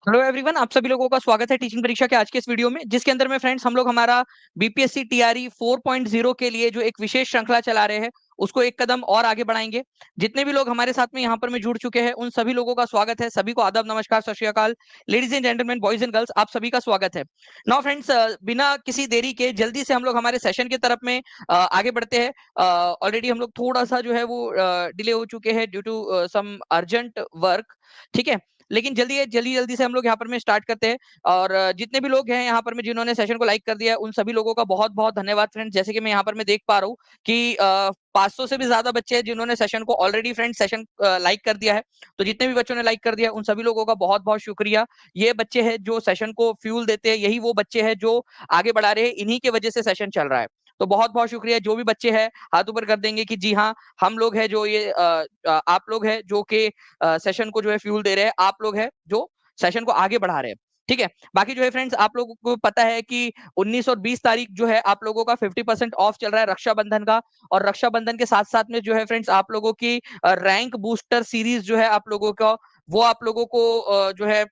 Hello everyone, आप सभी लोगों का स्वागत है टीचिंग परीक्षा के आज के इस वीडियो में, जिसके अंदर में फ्रेंड्स हम लोग हमारा बीपीएससी टीआरई 4.0 के लिए जो एक विशेष श्रृंखला चला रहे हैं उसको एक कदम और आगे बढ़ाएंगे। जितने भी लोग हमारे साथ में यहाँ पर में जुड़ चुके हैं उन सभी लोगों का स्वागत है। सभी को आदाब, नमस्कार, सत श्री अकाल। Ladies and gentleman, boys and girls, आप सभी का स्वागत है। नाउ फ्रेंड्स, बिना किसी देरी के जल्दी से हम लोग हमारे सेशन की तरफ में आगे बढ़ते हैं। ऑलरेडी हम लोग थोड़ा सा जो है वो डिले हो चुके हैं due to some urgent work. ठीक है, लेकिन जल्दी जल्दी जल्दी से हम लोग यहाँ पर में स्टार्ट करते हैं। और जितने भी लोग हैं यहाँ पर में जिन्होंने सेशन को लाइक कर दिया है उन सभी लोगों का बहुत बहुत धन्यवाद फ्रेंड्स। जैसे कि मैं यहाँ पर मैं देख पा रहा हूँ कि 500 से भी ज्यादा बच्चे हैं जिन्होंने सेशन को ऑलरेडी फ्रेंड्स सेशन लाइक कर दिया है। तो जितने भी बच्चों ने लाइक कर दिया उन सभी लोगों का बहुत बहुत शुक्रिया। ये बच्चे हैं जो सेशन को फ्यूल देते हैं, यही वो बच्चे हैं जो आगे बढ़ा रहे हैं, इन्हीं की वजह से सेशन चल रहा है। तो बहुत बहुत शुक्रिया। जो भी बच्चे हैं हाथ ऊपर कर देंगे कि जी हाँ, हम लोग हैं जो ये आप लोग हैं जो कि सेशन को जो है फ्यूल दे रहे हैं, आप लोग हैं जो सेशन को आगे बढ़ा रहे हैं। ठीक है, बाकी जो है फ्रेंड्स आप लोगों को पता है कि 19 और 20 तारीख जो है आप लोगों का 50% ऑफ चल रहा है रक्षाबंधन का। और रक्षाबंधन के साथ साथ में जो है फ्रेंड्स आप लोगों की रैंक बूस्टर सीरीज जो है आप लोगों का, वो आप लोगों को जो है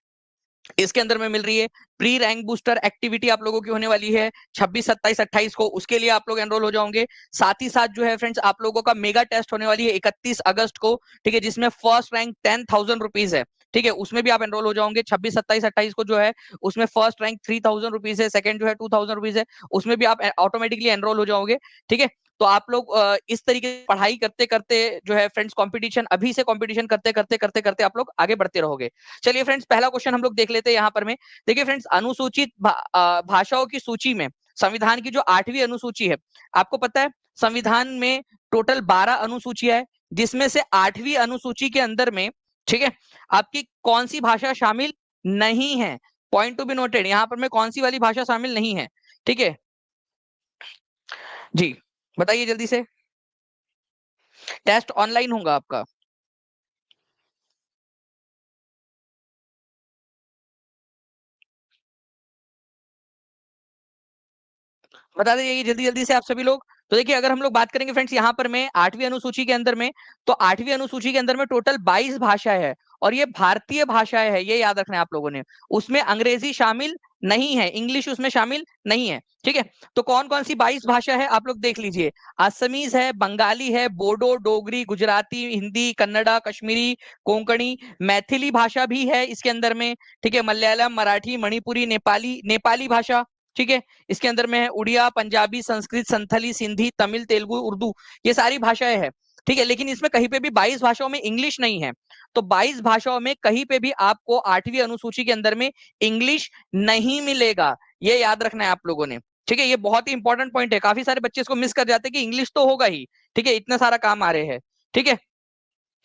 इसके अंदर में मिल रही है। प्री रैंक बूस्टर एक्टिविटी आप लोगों की होने वाली है 26, 27, 28 को, उसके लिए आप लोग एनरोल हो जाओगे। साथ ही साथ जो है फ्रेंड्स आप लोगों का मेगा टेस्ट होने वाली है 31 अगस्त को। ठीक है, जिसमें फर्स्ट रैंक 10,000 रुपीज है। ठीक है, उसमें भी आप एनरोल हो जाओगे। 26, 27, 28 को जो है उसमें फर्स्ट रैंक 3,000 रुपीज है, सेकंड जो है 2,000 रुपीज है, उसमें भी आप ऑटोमेटिकली एनरोल हो जाओगे। ठीक है, तो आप लोग इस तरीके से पढ़ाई करते करते जो है फ्रेंड्स कंपटीशन, अभी से कंपटीशन करते करते करते करते आप लोग आगे बढ़ते रहोगे। चलिए फ्रेंड्स, पहला क्वेश्चन हम लोग देख लेते हैं यहाँ पर में। देखिए फ्रेंड्स, अनुसूचित भाषाओं की सूची में संविधान की जो 8वीं अनुसूची है, आपको पता है संविधान में टोटल 12 अनुसूचियां है, जिसमें से 8वीं अनुसूची के अंदर में, ठीक है, आपकी कौन सी भाषा शामिल नहीं है। पॉइंट टू बी नोटेड, यहाँ पर में कौन सी वाली भाषा शामिल नहीं है। ठीक है जी, बताइए जल्दी से। टेस्ट ऑनलाइन होगा आपका। बता दीजिए जल्दी जल्दी से आप सभी लोग। तो देखिए, अगर हम लोग बात करेंगे फ्रेंड्स यहाँ पर में 8वीं अनुसूची के अंदर में, तो 8वीं अनुसूची के अंदर में टोटल 22 भाषाएं है, और ये भारतीय भाषाएं है, ये याद रखना है आप लोगों ने। उसमें अंग्रेजी शामिल नहीं है, इंग्लिश उसमें शामिल नहीं है। ठीक है, तो कौन कौन सी 22 भाषा है आप लोग देख लीजिए। असमीज है, बंगाली है, बोडो, डोगरी, गुजराती, हिंदी, कन्नड़ा, कश्मीरी, कोंकणी, मैथिली भाषा भी है इसके अंदर में। ठीक है, मलयालम, मराठी, मणिपुरी, नेपाली, नेपाली भाषा। ठीक है, इसके अंदर में है उड़िया, पंजाबी, संस्कृत, संथली, सिंधी, तमिल, तेलुगु, उर्दू, ये सारी भाषाएं हैं। ठीक है, लेकिन इसमें कहीं पे भी 22 भाषाओं में इंग्लिश नहीं है। तो 22 भाषाओं में कहीं पे भी आपको 8वीं अनुसूची के अंदर में इंग्लिश नहीं मिलेगा, ये याद रखना है आप लोगों ने। ठीक है, ये बहुत ही इंपॉर्टेंट पॉइंट है, काफी सारे बच्चे इसको मिस कर जाते हैं कि इंग्लिश तो होगा ही। ठीक है, इतना सारा काम आ रहे हैं। ठीक है,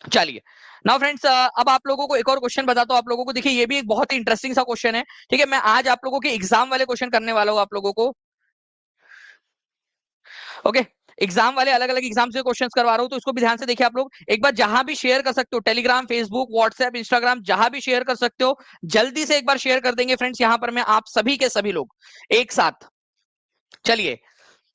चलिए। नाउ फ्रेंड्स, अब आप लोगों को एक और क्वेश्चन बताता हूं आप लोगों को। देखिए, ये भी एक बहुत ही इंटरेस्टिंग सा क्वेश्चन है। ठीक है, मैं आज आप लोगों के एग्जाम वाले क्वेश्चन करने वाला हूं आप लोगों को। ओके, एग्जाम वाले अलग अलग एग्जाम से क्वेश्चंस करवा रहा हूं, तो इसको भी ध्यान से देखिए आप लोग। एक बार जहां भी शेयर कर सकते हो, टेलीग्राम, फेसबुक, व्हाट्सएप, इंस्टाग्राम, जहां भी शेयर कर सकते हो, जल्दी से एक बार शेयर कर देंगे फ्रेंड्स यहां पर मैं आप सभी के सभी लोग एक साथ। चलिए,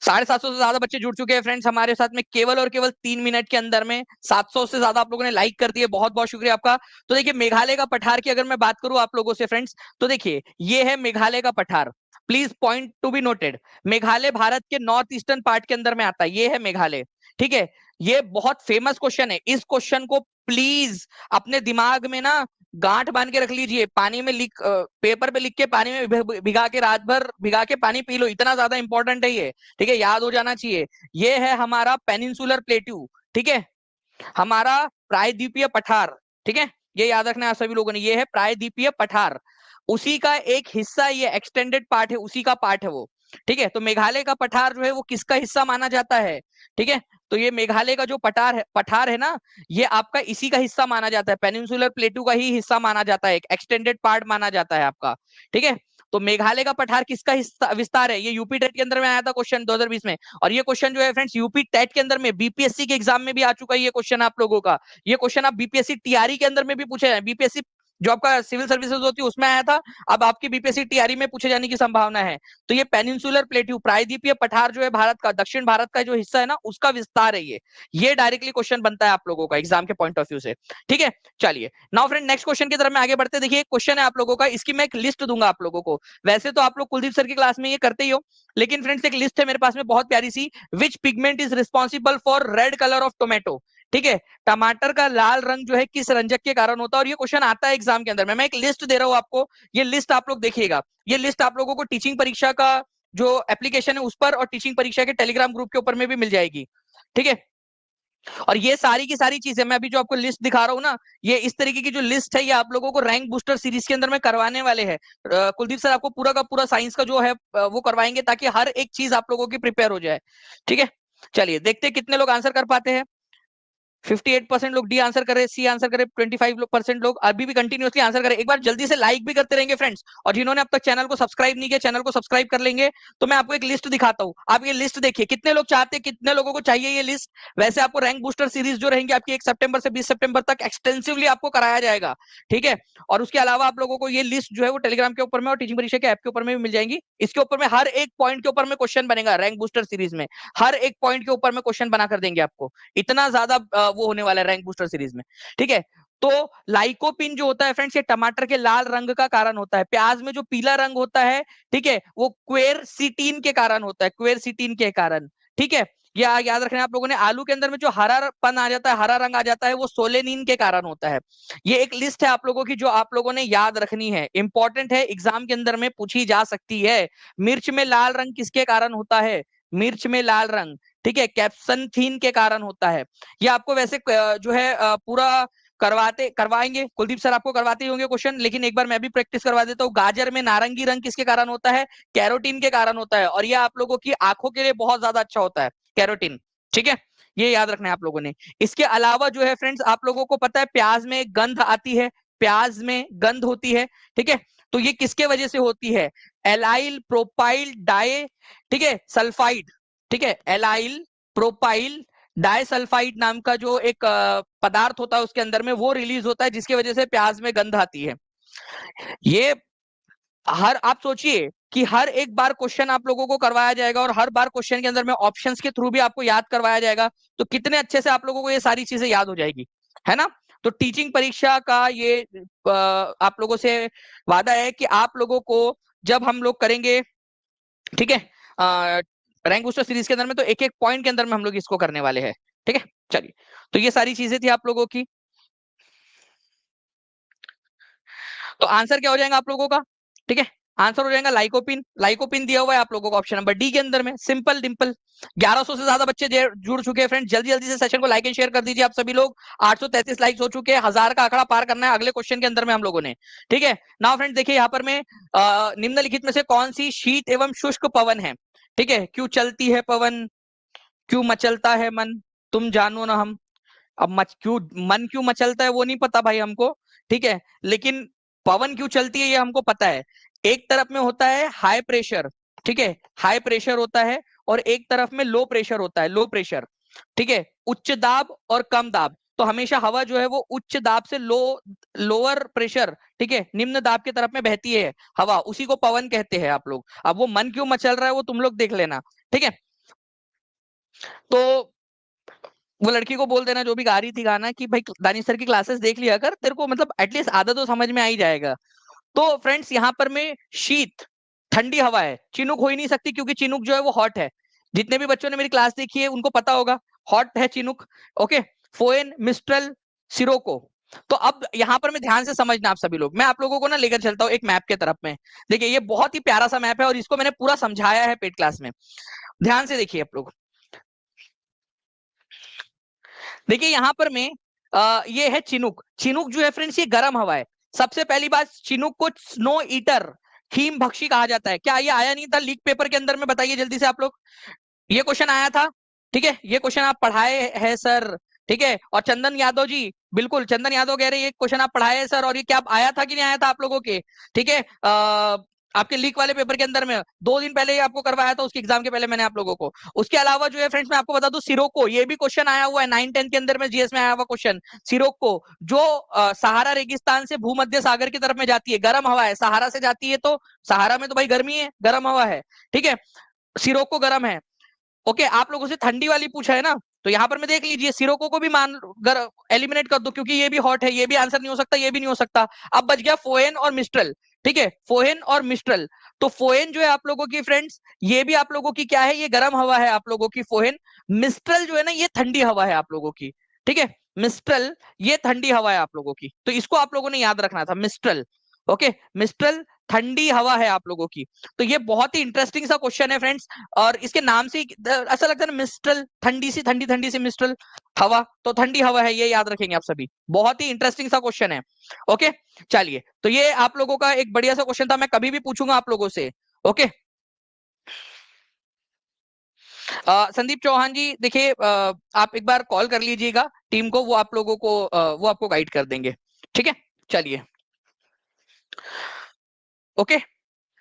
750 से ज्यादा बच्चे जुड़ चुके हैं फ्रेंड्स हमारे साथ में, केवल और केवल 3 मिनट के अंदर में 700 से ज्यादा आप लोगों ने लाइक कर दिए, बहुत बहुत शुक्रिया आपका। तो देखिए, मेघालय का पठार की अगर मैं बात करूं आप लोगों से फ्रेंड्स, तो देखिए ये है मेघालय का पठार। Please point to be noted, Meghalaya Bharat के नॉर्थ ईस्टर्न पार्ट के अंदर में आता है, ये है मेघालय। ठीक है, ये बहुत फेमस क्वेश्चन है, इस क्वेश्चन को प्लीज अपने दिमाग में ना गांठ बांध के रख लीजिए। पानी में लिख, पेपर पे लिख के पानी में भिगा के, रात भर भिगा के पानी पी लो, इतना ज्यादा इंपॉर्टेंट है ये। ठीक है, याद हो जाना चाहिए। ये है हमारा पेनिनसुलर प्लेट्यू। ठीक है, हमारा प्रायद्वीपीय पठार। ठीक है, ये याद रखना है सभी लोगों ने, ये है प्रायद्वीपीय पठार, उसी का एक हिस्सा, ये एक्सटेंडेड पार्ट है, उसी का पार्ट है वो। ठीक है, तो मेघालय का पठार जो है वो किसका हिस्सा माना जाता है। ठीक है, तो ये मेघालय का जो पठार है ना, ये आपका इसी का हिस्सा माना जाता है, पेनिनसुलर प्लेटू का ही हिस्सा माना जाता है, एक एक्सटेंडेड पार्ट माना जाता है आपका। ठीक है, तो मेघालय का पठार किसका हिस्सा विस्तार है, ये यूपी टेट के अंदर में आया था क्वेश्चन 2020 में। और ये क्वेश्चन जो है फ्रेंड्स यूपी टेट के अंदर में, बीपीएससी के एग्जाम में भी आ चुका है ये क्वेश्चन आप लोगों का। ये क्वेश्चन आप बीपीएससी टीआरई के अंदर में भी पूछे हैं, बीपीएससी जो आपका सिविल सर्विसेज होती है उसमें आया था, अब आपकी बीपीएससी टीआरई में पूछे जाने की संभावना है। तो ये पेनिनसुलर प्लेट्यू, प्रायद्वीपीय पठार जो है भारत का, दक्षिण भारत का जो हिस्सा है ना, उसका विस्तार है ये डायरेक्टली क्वेश्चन बनता है आप लोगों का एग्जाम के पॉइंट ऑफ व्यू से। ठीक है, चलिए नाउ फ्रेंड नेक्स्ट क्वेश्चन की तरफ में आगे बढ़ते। देखिए एक क्वेश्चन है आप लोगों का, इसकी मैं एक लिस्ट दूंगा आप लोगों को। वैसे तो आप लोग कुलदीप सर की क्लास में ये करते ही हो, लेकिन फ्रेंड्स एक लिस्ट है मेरे पास में बहुत प्यारी सी, which pigment is responsible for red colour of tomato. ठीक है, टमाटर का लाल रंग जो है किस रंजक के कारण होता है, और ये क्वेश्चन आता है एग्जाम के अंदर में। मैं एक लिस्ट दे रहा हूं आपको, ये लिस्ट आप लोग देखिएगा। ये लिस्ट आप लोगों को टीचिंग परीक्षा का जो एप्लीकेशन है उस पर और टीचिंग परीक्षा के टेलीग्राम ग्रुप के ऊपर में भी मिल जाएगी। ठीक है, और ये सारी की सारी चीजें मैं अभी जो आपको लिस्ट दिखा रहा हूँ ना, ये इस तरीके की जो लिस्ट है ये आप लोगों को रैंक बूस्टर सीरीज के अंदर में करवाने वाले हैं। कुलदीप सर आपको पूरा का पूरा साइंस का जो है वो करवाएंगे, ताकि हर एक चीज आप लोगों की प्रिपेयर हो जाए। ठीक है, चलिए देखते हैं कितने लोग आंसर कर पाते हैं। 58% लोग डी आंसर करे, सी आंसर करे, 25% लोग अभी भी कंटिन्यूअसली आंसर करे। एक बार जल्दी से लाइक भी करते रहेंगे फ्रेंड्स, और जिन्होंने अब तक चैनल को सब्सक्राइब नहीं किया चैनल को सब्सक्राइब कर लेंगे। तो मैं आपको एक लिस्ट दिखाता हूँ, आप ये लिस्ट देखिए, कितने लोग चाहते हैं, कितने लोगों को चाहिए ये लिस्ट। वैसे आपको रैंक बूस्टर सीरीज जो रहेंगे आपकी 1 सितंबर से 20 सितंबर तक एक्सटेंसिवली आपको कराया जाएगा। ठीक है, और उसके अलावा आप लोगों को ये लिस्ट जो है वो टेलीग्राम के ऊपर में और टीचिंग परीक्षा के ऐप के ऊपर में भी मिल जाएंगी। इसके ऊपर में हर एक पॉइंट के ऊपर में क्वेश्चन बनेगा रैंक बूस्टर सीरीज में, हर एक पॉइंट के ऊपर में क्वेश्चन बना कर देंगे आपको। इतना ज्यादा वो होने वाला है रैंक बूस्टर सीरीज में। ठीक है, तो लाइकोपिन जो होता है फ्रेंड्स, ये टमाटर के लाल रंग का कारण होता है। प्याज में जो पीला रंग होता है, ठीक है, वो क्वेरसिटीन के कारण होता है, क्वेरसिटीन के कारण। ठीक है, याद रखना आप लोगों ने। आलू के अंदर में जो हरापन आ जाता है, हरा रंग आ जाता है, वो सोलेनिन के कारण होता है। ये एक लिस्ट है आप लोगों की जो आप लोगों ने याद रखनी है, इंपॉर्टेंट है, एग्जाम के अंदर में पूछी जा सकती है। मिर्च में लाल रंग किसके कारण होता है, मिर्च में लाल रंग, ठीक है, कैप्सनथीन के कारण होता है। ये आपको वैसे जो है पूरा करवाएंगे कुलदीप सर, आपको करवाते ही होंगे क्वेश्चन, लेकिन एक बार मैं भी प्रैक्टिस करवा देता हूँ। गाजर में नारंगी रंग किसके कारण होता है, कैरोटीन के कारण होता है, और ये आप लोगों की आंखों के लिए बहुत ज्यादा अच्छा होता है कैरोटीन। ठीक है, ये याद रखना है आप लोगों ने। इसके अलावा जो है फ्रेंड्स, आप लोगों को पता है प्याज में गंध आती है, प्याज में गंध होती है। ठीक है, तो ये किसके वजह से होती है, एलाइल प्रोपाइल डाई, ठीक है, सल्फाइड। ठीक है, एलाइल प्रोपाइल डाइसल्फाइड नाम का जो एक पदार्थ होता है उसके अंदर में, वो रिलीज होता है, जिसकी वजह से प्याज में गंध आती है। ये आप सोचिए कि हर एक बार क्वेश्चन आप लोगों को करवाया जाएगा, और हर बार क्वेश्चन के अंदर में ऑप्शंस के थ्रू भी आपको याद करवाया जाएगा, तो कितने अच्छे से आप लोगों को ये सारी चीजें याद हो जाएगी, है ना। तो टीचिंग परीक्षा का ये आप लोगों से वादा है कि आप लोगों को जब हम लोग करेंगे, ठीक है, रैंक बूस्टर सीरीज के अंदर में, तो एक एक पॉइंट के अंदर में हम लोग इसको करने वाले हैं। ठीक है, चलिए, तो ये सारी चीजें थी आप लोगों की। तो आंसर क्या हो जाएगा आप लोगों का, ठीक है, आंसर हो जाएगा लाइकोपिन। लाइकोपिन दिया हुआ है आप लोगों को ऑप्शन नंबर डी के अंदर में, सिंपल डिंपल। 1100 से ज्यादा बच्चे जुड़ चुके हैं फ्रेंड, जल्दी जल्दी से सेशन को लाइक एंड शेयर कर दीजिए आप सभी लोग। 833 लाइक्स हो चुके हैं, 1000 का आंकड़ा पार करना है अगले क्वेश्चन के अंदर में हम लोगों ने। ठीक है, नाउ फ्रेंड देखिए यहाँ पर में निम्नलिखित में से कौन सी शीत एवं शुष्क पवन है। ठीक है, क्यों चलती है पवन, क्यों मचलता है मन, तुम जानो ना हम। अब मन क्यों मचलता है वो नहीं पता भाई हमको, ठीक है, लेकिन पवन क्यों चलती है ये हमको पता है। एक तरफ में होता है हाई प्रेशर, ठीक है, हाई प्रेशर होता है, और एक तरफ में लो प्रेशर होता है, लो प्रेशर। ठीक है, उच्च दाब और कम दाब। तो हमेशा हवा जो है वो उच्च दाब से लोअर प्रेशर, ठीक है, निम्न दाब की तरफ में बहती है हवा, उसी को पवन कहते हैं आप लोग। अब वो मन क्यों मचल रहा है वो तुम लोग देख लेना। ठीक है, तो वो लड़की को बोल देना जो भी गा रही थी गाना, कि भाई दानिश सर की क्लासेस देख लिया कर, तेरे को मतलब एटलीस्ट आधा तो समझ में आ ही जाएगा। तो फ्रेंड्स यहाँ पर में शीत, ठंडी हवा है, चिनुक हो ही नहीं सकती, क्योंकि चिनुक जो है वो हॉट है। जितने भी बच्चों ने मेरी क्लास देखी है उनको पता होगा, हॉट है chinook. Okay, foehn, mistral, sirocco. तो अब यहाँ पर मैं ध्यान से समझना आप सभी लोग, मैं आप लोगों को ना लेकर चलता हूँ एक मैप के तरफ में। देखिए ये बहुत ही प्यारा सा मैप है, और इसको मैंने पूरा समझाया है पेड क्लास में, ध्यान से देखिए आप लोग। देखिए यहाँ पर में ये है चिनुक। चिनुक जो है फ्रेंड्स ये गर्म हवा है। सबसे पहली बात, चिनुक को स्नो ईटर, हिम भक्षी कहा जाता है। क्या ये आया नहीं था लीक पेपर के अंदर में, बताइए जल्दी से आप लोग। ये क्वेश्चन आया था, ठीक है, ये क्वेश्चन आप पढ़ाए हैं सर। ठीक है, और चंदन यादव जी, बिल्कुल चंदन यादव कह रहे हैं ये क्वेश्चन आप पढ़ाए हैं सर, और ये क्या आया था कि नहीं आया था आप लोगों के। ठीक है, आपके लीक वाले पेपर के अंदर में 2 दिन पहले ही आपको करवाया था, उसके एग्जाम के पहले मैंने आप लोगों को। उसके अलावा जो है फ्रेंड्स, मैं आपको बता दूं सिरोको, ये भी क्वेश्चन आया हुआ है 9-10 के अंदर में, जीएस में आया हुआ क्वेश्चन। सिरोको जो सहारा रेगिस्तान से भूमध्य सागर की तरफ में जाती है, गर्म हवा है, सहारा से जाती है तो सहारा में तो भाई गर्मी है, गर्म हवा है, ठीक है, सिरोको गर्म है। ओके, आप लोगों से ठंडी वाली पूछा है ना, तो यहाँ पर मैं देख लीजिए सिरोको को भी मान एलिमिनेट कर दो, क्योंकि ये भी हॉट है, ये भी आंसर नहीं हो सकता, ये भी नहीं हो सकता। अब बच गया फोएन और मिस्ट्रल, ठीक है, फोएन और मिस्ट्रल। तो फोएन जो है आप लोगों की फ्रेंड्स, ये भी आप लोगों की क्या है, ये गर्म हवा है आप लोगों की फोएन। मिस्ट्रल जो है ना, ये ठंडी हवा है आप लोगों की, ठीक है, मिस्ट्रल ये ठंडी हवा है आप लोगों की, तो इसको आप लोगों ने याद रखना था, मिस्ट्रल। ओके, मिस्ट्रल ठंडी हवा है आप लोगों की। तो ये बहुत ही इंटरेस्टिंग सा क्वेश्चन है फ्रेंड्स, और इसके नाम से ऐसा लगता है ना, मिस्ट्रल, ठंडी सी, ठंडी ठंडी सी मिस्ट्रल हवा, तो ठंडी हवा है, ये याद रखेंगे आप सभी। बहुत ही इंटरेस्टिंग सा क्वेश्चन है। ओके, चलिए, तो ये आप लोगों का एक बढ़िया सा क्वेश्चन था, मैं कभी भी पूछूंगा आप लोगों से। ओके, संदीप चौहान जी देखिए, आप एक बार कॉल कर लीजिएगा टीम को, वो आप लोगों को वो आपको गाइड कर देंगे, ठीक है। चलिए, ओके,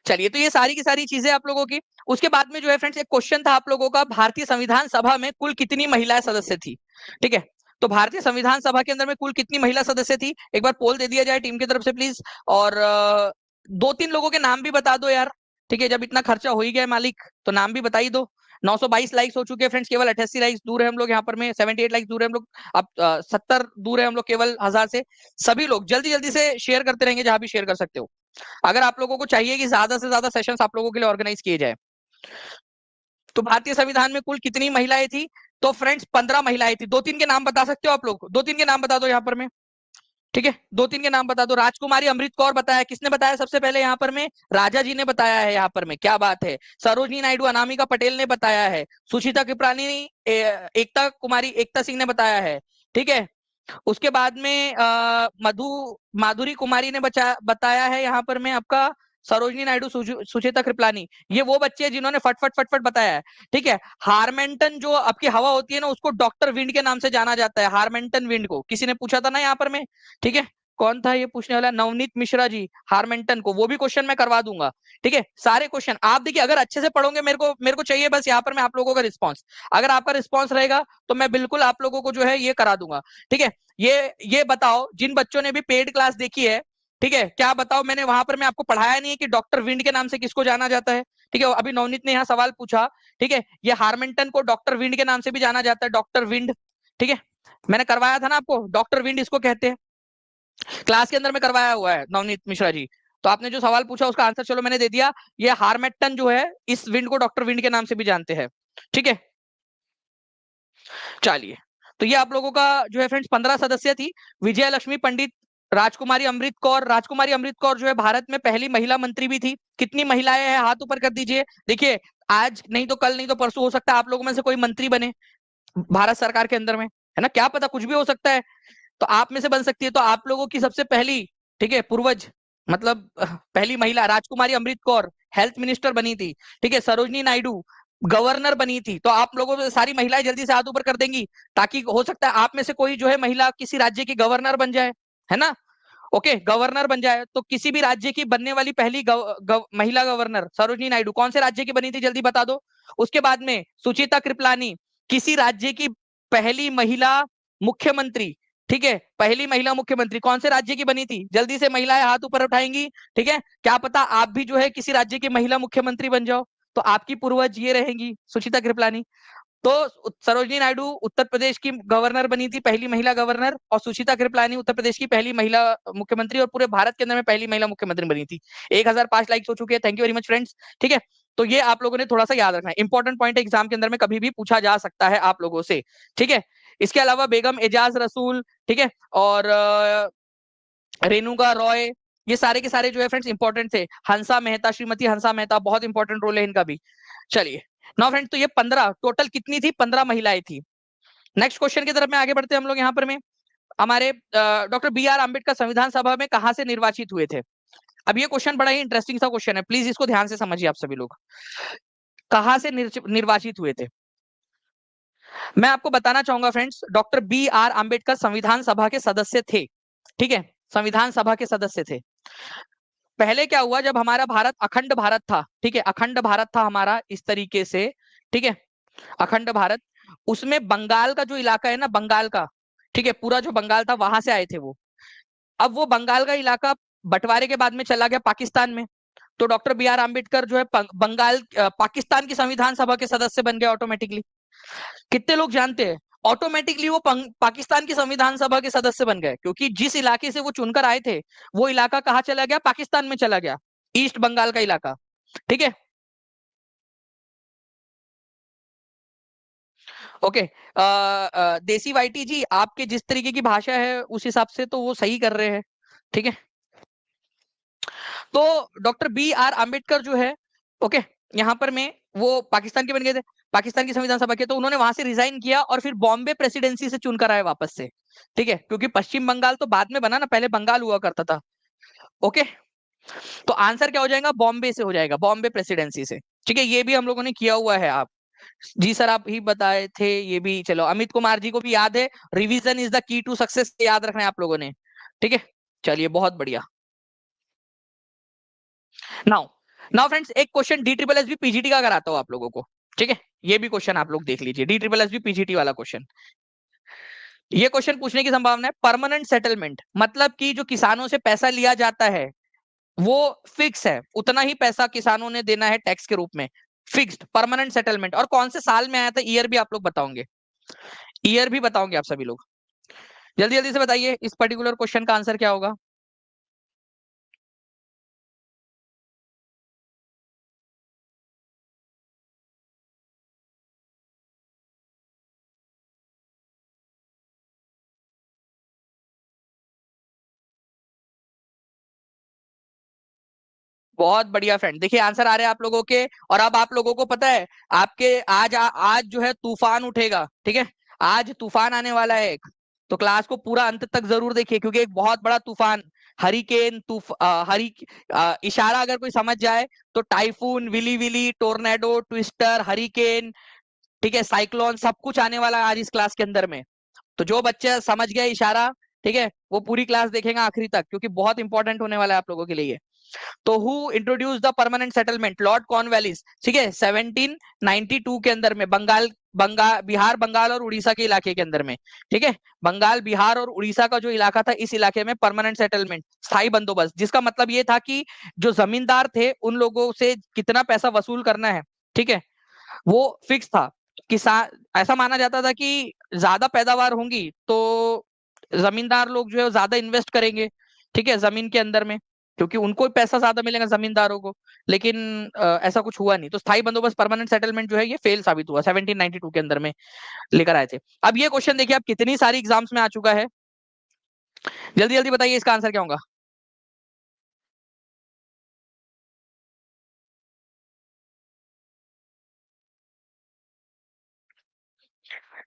चलिए, तो ये सारी की सारी चीजें आप लोगों की। उसके बाद में जो है फ्रेंड्स, एक क्वेश्चन था आप लोगों का, भारतीय संविधान सभा में कुल कितनी महिलाएं सदस्य थी, ठीक है। तो भारतीय संविधान सभा के अंदर में कुल कितनी महिला सदस्य थी, एक बार पोल दे दिया जाए टीम की तरफ से प्लीज। और 2-3 लोगों के नाम भी बता दो यार, ठीक है, जब इतना खर्चा हो ही गया मालिक, तो नाम भी बता ही दो। 922 लाइक्स हो चुके हैं फ्रेंड्स, केवल 88 लाइक्स दूर है हम लोग यहाँ पर में, 78 लाइक्स दूर है हम लोग, अब 70 दूर है हम लोग केवल 1000 से। सभी लोग जल्दी जल्दी से शेयर करते रहेंगे जहां भी शेयर कर सकते हो, अगर आप लोगों को चाहिए कि ज्यादा से ज्यादा सेशंस आप लोगों के लिए ऑर्गेनाइज किए जाए। तो भारतीय संविधान में कुल कितनी महिलाएं थी, तो फ्रेंड्स 15 महिलाएं थी। 2-3 के नाम बता सकते हो आप लोग, 2-3 के नाम बता दो यहाँ पर में, ठीक है, 2-3 के नाम बता दो। राजकुमारी अमृत कौर बताया, किसने बताया सबसे पहले यहाँ पर में, राजा जी ने बताया है यहाँ पर में, क्या बात है। सरोजनी नायडू, अनामिका पटेल ने बताया है, सुचिता कृपलानी, एकता कुमारी, एकता सिंह ने बताया है, ठीक है। उसके बाद में माधुरी कुमारी ने बताया है यहाँ पर में आपका, सरोजनी नायडू, सुचेता कृपलानी, ये वो बच्चे हैं जिन्होंने फट फट फट फट बताया है, ठीक है। हारमेंटन जो आपकी हवा होती है ना, उसको डॉक्टर विंड के नाम से जाना जाता है, हारमेंटन विंड को किसी ने पूछा था ना यहाँ पर में, ठीक है। कौन था ये पूछने वाला, नवनीत मिश्रा जी, हारमेंटन को, वो भी क्वेश्चन मैं करवा दूंगा, ठीक है। सारे क्वेश्चन आप देखिए, अगर अच्छे से पढ़ोगे, मेरे को चाहिए बस यहाँ पर मैं आप लोगों का रिस्पॉन्स, अगर आपका रिस्पॉन्स रहेगा तो मैं बिल्कुल आप लोगों को जो है ये करा दूंगा, ठीक है। ये बताओ, जिन बच्चों ने भी पेड क्लास देखी है, ठीक है, क्या बताओ, मैंने वहां पर मैं आपको पढ़ाया नहीं है कि डॉक्टर विंड के नाम से किसको जाना जाता है, ठीक है। अभी नवनीत ने यहाँ सवाल पूछा, ठीक है, ये हारमेंटन को डॉक्टर विंड के नाम से भी जाना जाता है, डॉक्टर विंड, ठीक है। मैंने करवाया था ना आपको, डॉक्टर विंड इसको कहते हैं, क्लास के अंदर में करवाया हुआ है नवनीत मिश्रा जी। तो आपने जो सवाल पूछा उसका आंसर चलो मैंने दे दिया, ये हारमेटन जो है इस विंड को डॉक्टर विंड के नाम से भी जानते हैं, ठीक है। चलिए, तो ये आप लोगों का जो है फ्रेंड्स 15 सदस्य थी। विजय लक्ष्मी पंडित, राजकुमारी अमृत कौर जो है भारत में पहली महिला मंत्री भी थी। कितनी महिलाएं हैं, हाथ ऊपर कर दीजिए। देखिए, आज नहीं तो कल, नहीं तो परसों हो सकता है आप लोगों में से कोई मंत्री बने भारत सरकार के अंदर में, है ना, क्या पता, कुछ भी हो सकता है। तो आप में से बन सकती है। तो आप लोगों की सबसे पहली, ठीक है, पूर्वज, मतलब पहली महिला राजकुमारी अमृत कौर हेल्थ मिनिस्टर बनी थी, ठीक है। सरोजनी नायडू गवर्नर बनी थी। तो आप लोगों में सारी महिलाएं जल्दी से हाथ ऊपर कर देंगी, ताकि हो सकता है आप में से कोई जो है महिला किसी राज्य की गवर्नर बन जाए, है ना। ओके, गवर्नर बन जाए। तो किसी भी राज्य की बनने वाली पहली महिला गवर्नर सरोजनी नायडू कौन से राज्य की बनी थी, जल्दी बता दो। उसके बाद में सुचिता कृपलानी, किसी राज्य की पहली महिला मुख्यमंत्री, ठीक है, पहली महिला मुख्यमंत्री कौन से राज्य की बनी थी, जल्दी से महिलाएं हाथ ऊपर उठाएंगी, ठीक है। क्या पता आप भी जो है किसी राज्य की महिला मुख्यमंत्री बन जाओ, तो आपकी पूर्वज ये रहेंगी सुचिता कृपलानी। तो सरोजनी नायडू उत्तर प्रदेश की गवर्नर बनी थी, पहली महिला गवर्नर, और सुचिता कृपलानी उत्तर प्रदेश की पहली महिला मुख्यमंत्री, और पूरे भारत के अंदर में पहली महिला मुख्यमंत्री बनी थी। 1005 लाइक्स हो चुके हैं, thank you very much friends, ठीक है। तो ये आप लोगों ने थोड़ा सा याद रखना है, इंपॉर्टेंट पॉइंट एग्जाम के अंदर में कभी भी पूछा जा सकता है आप लोगों से, ठीक है। इसके अलावा बेगम एजाज रसूल, ठीक है, और रेणुका रॉय, ये सारे के सारे जो है फ्रेंड्स इंपॉर्टेंट थे। हंसा मेहता, श्रीमती हंसा मेहता, बहुत इंपॉर्टेंट रोल है इनका भी। चलिए नाउ फ्रेंड्स, तो ये 15 टोटल कितनी थी, 15 महिलाएं थी। नेक्स्ट क्वेश्चन की तरफ में आगे बढ़ते हैं हम लोग यहाँ पर में। हमारे डॉक्टर बी आर अम्बेडकर संविधान सभा में कहां से निर्वाचित हुए थे। अब ये क्वेश्चन बड़ा ही इंटरेस्टिंग सा क्वेश्चन है, प्लीज इसको ध्यान से समझिए आप सभी लोग। कहां से निर्वाचित हुए थे, मैं आपको बताना चाहूंगा friends. Doctor B R Ambedkar संविधान सभा के सदस्य थे, ठीक है, संविधान सभा के सदस्य थे। पहले क्या हुआ, जब हमारा भारत अखंड भारत था, ठीक है, अखंड भारत था हमारा इस तरीके से, ठीक है, अखंड भारत, उसमें बंगाल का जो इलाका है ना, बंगाल का, ठीक है, पूरा जो बंगाल था वहां से आए थे वो। अब वो बंगाल का इलाका बंटवारे के बाद में चला गया पाकिस्तान में। तो डॉक्टर बी आर अम्बेडकर जो है बंगाल पाकिस्तान की संविधान सभा के सदस्य बन गए ऑटोमेटिकली। कितने लोग जानते हैं? ऑटोमेटिकली वो पाकिस्तान की संविधान सभा के सदस्य बन गए, क्योंकि जिस इलाके से वो चुनकर आए थे वो इलाका कहाँ चला गया? पाकिस्तान में चला गया, ईस्ट बंगाल का इलाका, ठीक है। ओके, देसी वाईटी जी, आपके जिस तरीके की भाषा है उस हिसाब से तो वो सही कर रहे हैं, ठीक है। तो डॉक्टर बी आर आम्बेडकर जो है, ओके, यहाँ पर में वो पाकिस्तान के बन गए थे, पाकिस्तान की संविधान सभा के, तो उन्होंने वहां से रिजाइन किया और फिर बॉम्बे प्रेसिडेंसी से चुनकर आए वापस से, ठीक है, क्योंकि पश्चिम बंगाल तो बाद में बना ना, पहले बंगाल हुआ करता था। ओके, तो आंसर क्या हो जाएगा? बॉम्बे से हो जाएगा, बॉम्बे प्रेसिडेंसी से, ठीक है। ये भी हम लोगों ने किया हुआ है। आप जी सर, आप ही बताए थे ये भी, चलो अमित कुमार जी को भी याद है, revision is the key to success, याद रखना है आप लोगों ने, ठीक है। चलिए, बहुत बढ़िया। नाउ नाउ फ्रेंड्स, एक question D triple S B PGT का कराता हूं आप लोगों को, ठीक है। ये भी क्वेश्चन आप लोग देख लीजिए, D triple S B PGT वाला क्वेश्चन। ये क्वेश्चन पूछने की संभावना है, परमानेंट सेटलमेंट मतलब कि जो किसानों से पैसा लिया जाता है वो फिक्स है, उतना ही पैसा किसानों ने देना है टैक्स के रूप में, फिक्स्ड परमानेंट सेटलमेंट। और कौन से साल में आया था, ईयर भी आप लोग बताओगे, ईयर भी बताओगे आप सभी लोग। जल्दी जल्दी से बताइए, इस पर्टिकुलर क्वेश्चन का आंसर क्या होगा? बहुत बढ़िया फ्रेंड, देखिए आंसर आ रहे हैं आप लोगों के। और अब आप लोगों को पता है, आपके आज जो है तूफान उठेगा, ठीक है, आज तूफान आने वाला है एक। तो क्लास को पूरा अंत तक जरूर देखिए, क्योंकि एक बहुत बड़ा तूफान, हरिकेन इशारा अगर कोई समझ जाए तो typhoon, willy willy, tornado, twister, hurricane, ठीक है, साइक्लोन, सब कुछ आने वाला है आज इस क्लास के अंदर में। तो जो बच्चे समझ गए इशारा, ठीक है, वो पूरी क्लास देखेगा आखिरी तक, क्योंकि बहुत इंपॉर्टेंट होने वाला है आप लोगों के लिए। तो who introduce the permanent settlement? Lord Cornwallis, ठीक है, 1792 के अंदर में, बिहार, बंगाल और उड़ीसा के इलाके के अंदर में, ठीक है, बंगाल, बिहार और उड़ीसा का जो इलाका था, इस इलाके में परमानेंट सेटलमेट, स्थायी बंदोबस्त, जिसका मतलब ये था कि जो जमींदार थे उन लोगों से कितना पैसा वसूल करना है, ठीक है, वो फिक्स था। किसान, ऐसा माना जाता था कि ज्यादा पैदावार होंगी तो जमींदार लोग जो है ज्यादा इन्वेस्ट करेंगे, ठीक है, जमीन के अंदर में, क्योंकि उनको पैसा ज्यादा मिलेगा जमींदारों को। लेकिन ऐसा कुछ हुआ नहीं, तो स्थायी बंदोबस्त, परमानेंट सेटलमेंट जो है ये फेल साबित हुआ 1792 के अंदर में लेकर आए थे। अब ये क्वेश्चन देखिए, आप कितनी सारी एग्जाम्स में आ चुका है, जल्दी जल्दी बताइए इसका आंसर क्या होगा।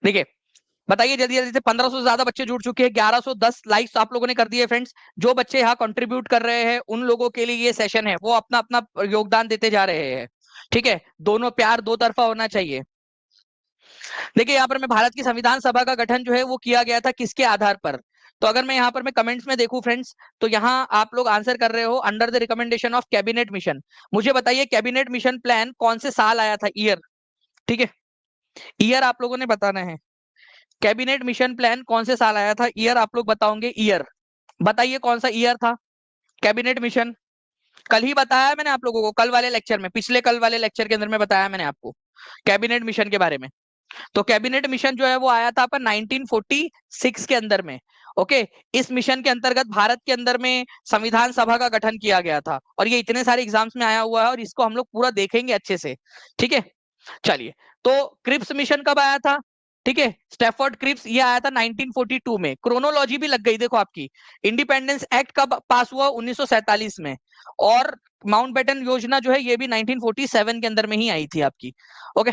देखिए, बताइए जल्दी जल्दी से, 1500 से ज्यादा बच्चे जुड़ चुके हैं, 1110 लाइक्स आप लोगों ने कर दिए फ्रेंड्स। जो बच्चे यहाँ कंट्रीब्यूट कर रहे हैं उन लोगों के लिए ये सेशन है, वो अपना अपना योगदान देते जा रहे हैं, ठीक है, दोनों प्यार दो तरफा होना चाहिए। देखिए, यहाँ पर मैं भारत की संविधान सभा का गठन जो है वो किया गया था किसके आधार पर? तो अगर मैं यहाँ पर मैं कमेंट्स में देखूं फ्रेंड्स, तो यहाँ आप लोग आंसर कर रहे हो under the recommendation of cabinet mission. मुझे बताइए कैबिनेट मिशन प्लान कौन से साल आया था, ईयर, ठीक है, ईयर आप लोगों ने बताना है। कैबिनेट मिशन प्लान कौन से साल आया था, ईयर आप लोग बताओगे, ईयर बताइए कौन सा ईयर था कैबिनेट मिशन। कल ही बताया है मैंने आप लोगों को, कल वाले लेक्चर में, पिछले कल वाले लेक्चर के अंदर में बताया मैंने आपको कैबिनेट मिशन के बारे में। तो कैबिनेट मिशन जो है वो आया था अपन 1946 के अंदर में। ओके, इस मिशन के अंतर्गत भारत के अंदर में संविधान सभा का गठन किया गया था, और ये इतने सारे एग्जाम्स में आया हुआ है, और इसको हम लोग पूरा देखेंगे अच्छे से, ठीक है। चलिए, तो क्रिप्स मिशन कब आया था? ठीक है, स्टैफोर्ड क्रिप्स ये आया था 1942 में। क्रोनोलॉजी भी लग गई देखो आपकी। इंडिपेंडेंस एक्ट कब पास हुआ? 1947 में। और माउंटबेटन योजना जो है ये भी 1947 के अंदर में ही आई थी आपकी। ओके,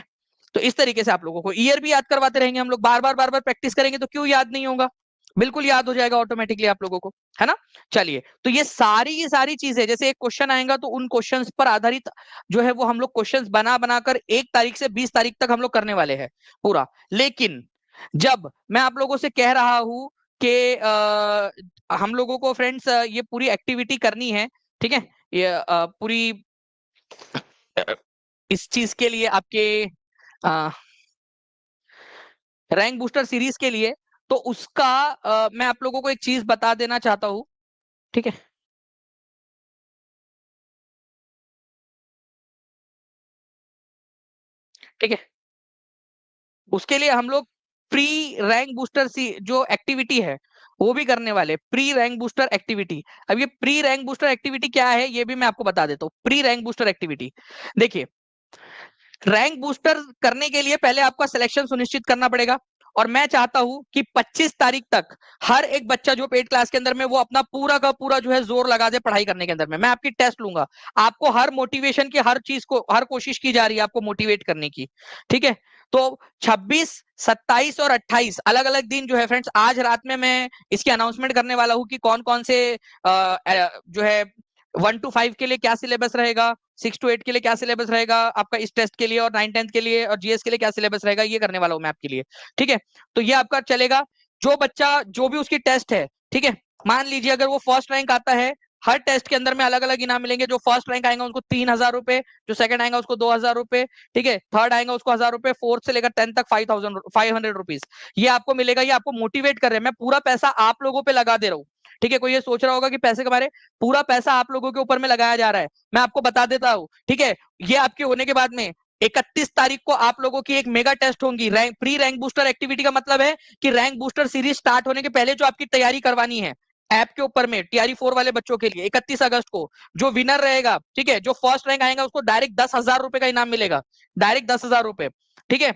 तो इस तरीके से आप लोगों को ईयर भी याद करवाते रहेंगे हम लोग, बार बार प्रैक्टिस करेंगे तो क्यों याद नहीं होगा, बिल्कुल याद हो जाएगा ऑटोमेटिकली आप लोगों को, है ना। चलिए, तो ये सारी की सारी चीजें, जैसे एक क्वेश्चन आएगा तो उन क्वेश्चंस पर आधारित जो है वो हम लोग क्वेश्चंस बना बनाकर 1 तारीख से 20 तारीख तक हम लोग करने वाले हैं पूरा। लेकिन जब मैं आप लोगों से कह रहा हूं कि हम लोगों को फ्रेंड्स ये पूरी एक्टिविटी करनी है, ठीक है, ये पूरी इस चीज के लिए आपके रैंक बूस्टर सीरीज के लिए, तो उसका मैं आप लोगों को एक चीज बता देना चाहता हूं। ठीक है, ठीक है, उसके लिए हम लोग प्री रैंक बूस्टर सी जो एक्टिविटी है वो भी करने वाले, प्री रैंक बूस्टर एक्टिविटी। अब ये प्री रैंक बूस्टर एक्टिविटी क्या है ये भी मैं आपको बता देता हूँ। प्री रैंक बूस्टर एक्टिविटी, देखिए, रैंक बूस्टर करने के लिए पहले आपका सिलेक्शन सुनिश्चित करना पड़ेगा, और मैं चाहता हूं कि 25 तारीख तक हर एक बच्चा जो पेड क्लास के अंदर में वो अपना पूरा का पूरा जो है जोर लगा दे पढ़ाई करने के अंदर में। मैं आपकी टेस्ट लूंगा, आपको हर मोटिवेशन की हर चीज को हर कोशिश की जा रही है आपको मोटिवेट करने की। ठीक है, तो 26, 27 और 28 अलग अलग दिन जो है फ्रेंड्स, आज रात में मैं इसकी अनाउंसमेंट करने वाला हूं कि कौन कौन से जो है 1 to 5 के लिए क्या सिलेबस रहेगा, 6 to 8 के लिए क्या सिलेबस रहेगा आपका इस टेस्ट के लिए, और 9-10 के लिए और जीएस के लिए क्या सिलेबस रहेगा, ये करने वाला हूं मैं आपके लिए। ठीक है, तो ये आपका चलेगा। जो बच्चा जो भी उसकी टेस्ट है, ठीक है, मान लीजिए अगर वो फर्स्ट रैंक आता है, हर टेस्ट के अंदर में अलग अलग इनाम मिलेंगे। जो फर्स्ट रैंक आएगा उसको 3,000 रुपए, जो सेकंड आएगा उसको 2,000 रुपए, ठीक है, थर्ड आएगा उसको 1,000 रुपए, फोर्थ से लेकर 10 तक 5,500 रुपीज। ये आपको मिलेगा, ये आपको मोटिवेट कर रहे हैं। मैं पूरा पैसा आप लोगों पे लगा दे रहा हूँ। ठीक है, कोई ये सोच रहा होगा कि पैसे के बारे, पूरा पैसा आप लोगों के ऊपर में लगाया जा रहा है, मैं आपको बता देता हूँ। ठीक है, ये आपके होने के बाद में 31 तारीख को आप लोगों की एक मेगा टेस्ट होंगी। Rank pre rank booster activity का मतलब है कि रैंक बूस्टर सीरीज स्टार्ट होने के पहले जो आपकी तैयारी करवानी है ऐप के ऊपर में, टीआरई 4 वाले बच्चों के लिए 31 अगस्त को जो विनर रहेगा, ठीक है, जो फर्स्ट रैंक आएगा उसको डायरेक्ट 10,000 रुपए का इनाम मिलेगा, डायरेक्ट 10,000 रुपए। ठीक है,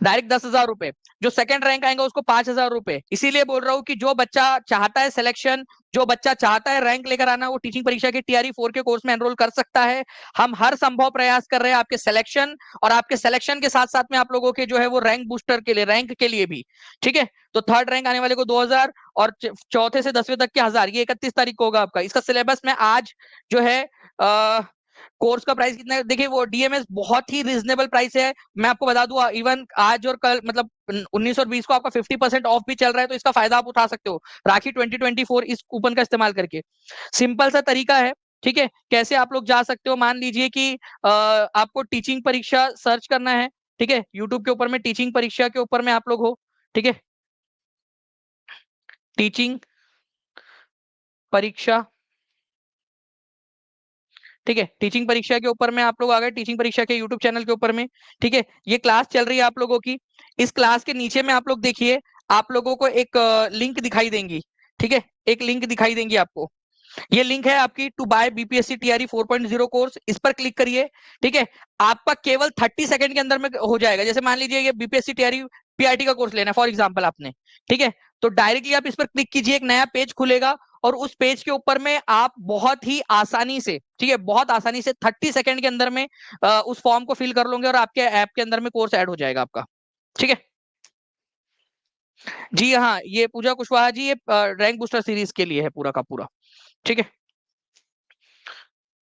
डायरेक्ट 10,000 रुपए। जो सेकंड रैंक आएगा उसको 5,000 रुपए। इसीलिए बोल रहा हूँ कि जो बच्चा चाहता है सिलेक्शन, जो बच्चा चाहता है रैंक लेकर आना, वो टीचिंग परीक्षा के टीआरई 4 के कोर्स में एनरोल कर सकता है। हम हर संभव प्रयास कर रहे हैं आपके सिलेक्शन, और आपके सिलेक्शन के साथ साथ में आप लोगों के जो है वो रैंक बूस्टर के लिए, रैंक के लिए भी। ठीक है, तो थर्ड रैंक आने वाले को 2,000, और चौथे से 10वीं तक के 1,000। ये 31 तारीख को होगा आपका। इसका सिलेबस में आज जो है कोर्स का प्राइस कितना है देखिए, वो डीएमएस बहुत ही रिजनेबल प्राइस है। मैं आपको बता दूं, इवन आज और कल मतलब 19 और 20 को आपका 50% ऑफ भी चल रहा है, तो इसका फायदा आप उठा सकते हो राखी 2024 इस कूपन का इस्तेमाल करके। सिंपल सा तरीका है। ठीक है, कैसे आप लोग जा सकते हो, मान लीजिए कि आपको टीचिंग परीक्षा सर्च करना है। ठीक है, यूट्यूब के ऊपर में टीचिंग परीक्षा के ऊपर में आप लोग हो। ठीक है, टीचिंग परीक्षा, ठीक है, टीचिंग परीक्षा के ऊपर में आप लोग आ गए, टीचिंग परीक्षा के यूट्यूब चैनल के ऊपर में। ठीक है, ये क्लास चल रही है आप लोगों की। इस क्लास के नीचे में आप लोग देखिए, आप लोगों को एक लिंक दिखाई देंगी। ठीक है, एक लिंक दिखाई देंगी आपको। ये लिंक है आपकी to buy BPSC TRE 4.0 course. इस पर क्लिक करिए। ठीक है, आपका केवल 30 सेकंड के अंदर में हो जाएगा। जैसे मान लीजिए ये बीपीएससी टीआरई पीआरटी का कोर्स लेना है फॉर एग्जांपल आपने। ठीक है, तो डायरेक्टली आप इस पर क्लिक कीजिए, एक नया पेज खुलेगा, और उस पेज के ऊपर में आप बहुत ही आसानी से, ठीक है, बहुत आसानी से 30 सेकंड के अंदर में उस फॉर्म को फिल कर लोगे, और आपके ऐप के अंदर में कोर्स ऐड हो जाएगा आपका। ठीक है, जी हाँ, ये पूजा कुशवाहा जी, ये रैंक बूस्टर सीरीज के लिए है पूरा का पूरा। ठीक है,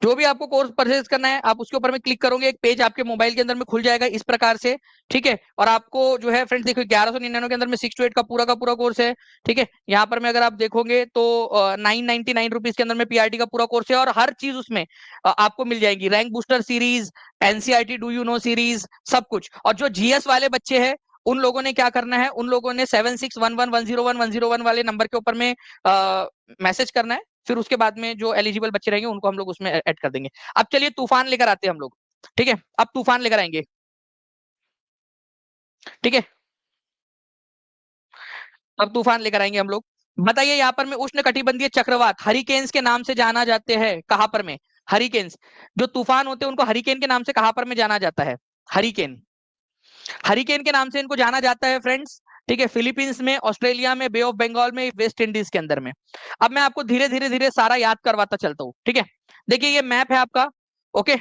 जो भी आपको कोर्स परचेज करना है आप उसके ऊपर में क्लिक करोगे, एक पेज आपके मोबाइल के अंदर में खुल जाएगा इस प्रकार से। ठीक है, और आपको जो है फ्रेंड्स देखो 1199 के अंदर में 6 to 8 का पूरा कोर्स है। ठीक है, यहाँ पर में अगर आप देखोगे तो 999 रुपीज के अंदर में पीआरटी का पूरा कोर्स है, और हर चीज उसमें आपको मिल जाएगी, rank booster series, NCERT do you know series, सब कुछ। और जो जीएस वाले बच्चे हैं उन लोगों ने क्या करना है, उन लोगों ने 7611101101 वाले नंबर के ऊपर में मैसेज करना है। फिर उसके बाद में जो एलिजिबल बच्चे रहेंगे उनको हम लोग उसमें ऐड कर देंगे। अब चलिए तूफान लेकर आते हैं हम लोग। ठीक है, अब तूफान लेकर आएंगे। ठीक है, अब तूफान लेकर आएंगे हम लोग। बताइए, यहाँ पर में उष्ण कटिबंधीय चक्रवात हरिकेन्स के नाम से जाना जाते हैं, कहां पर में? हरिकेन्स, जो तूफान होते हैं उनको हरिकेन के नाम से कहां पर में जाना जाता है? हरिकेन, हरिकेन के नाम से इनको जाना जाता है फ्रेंड्स। ठीक है, फिलीपींस में, ऑस्ट्रेलिया में, बे ऑफ बंगाल में, वेस्ट इंडीज के अंदर में। अब मैं आपको धीरे धीरे धीरे सारा याद करवाता चलता हूँ। ठीक है, देखिए ये मैप है आपका। ओके,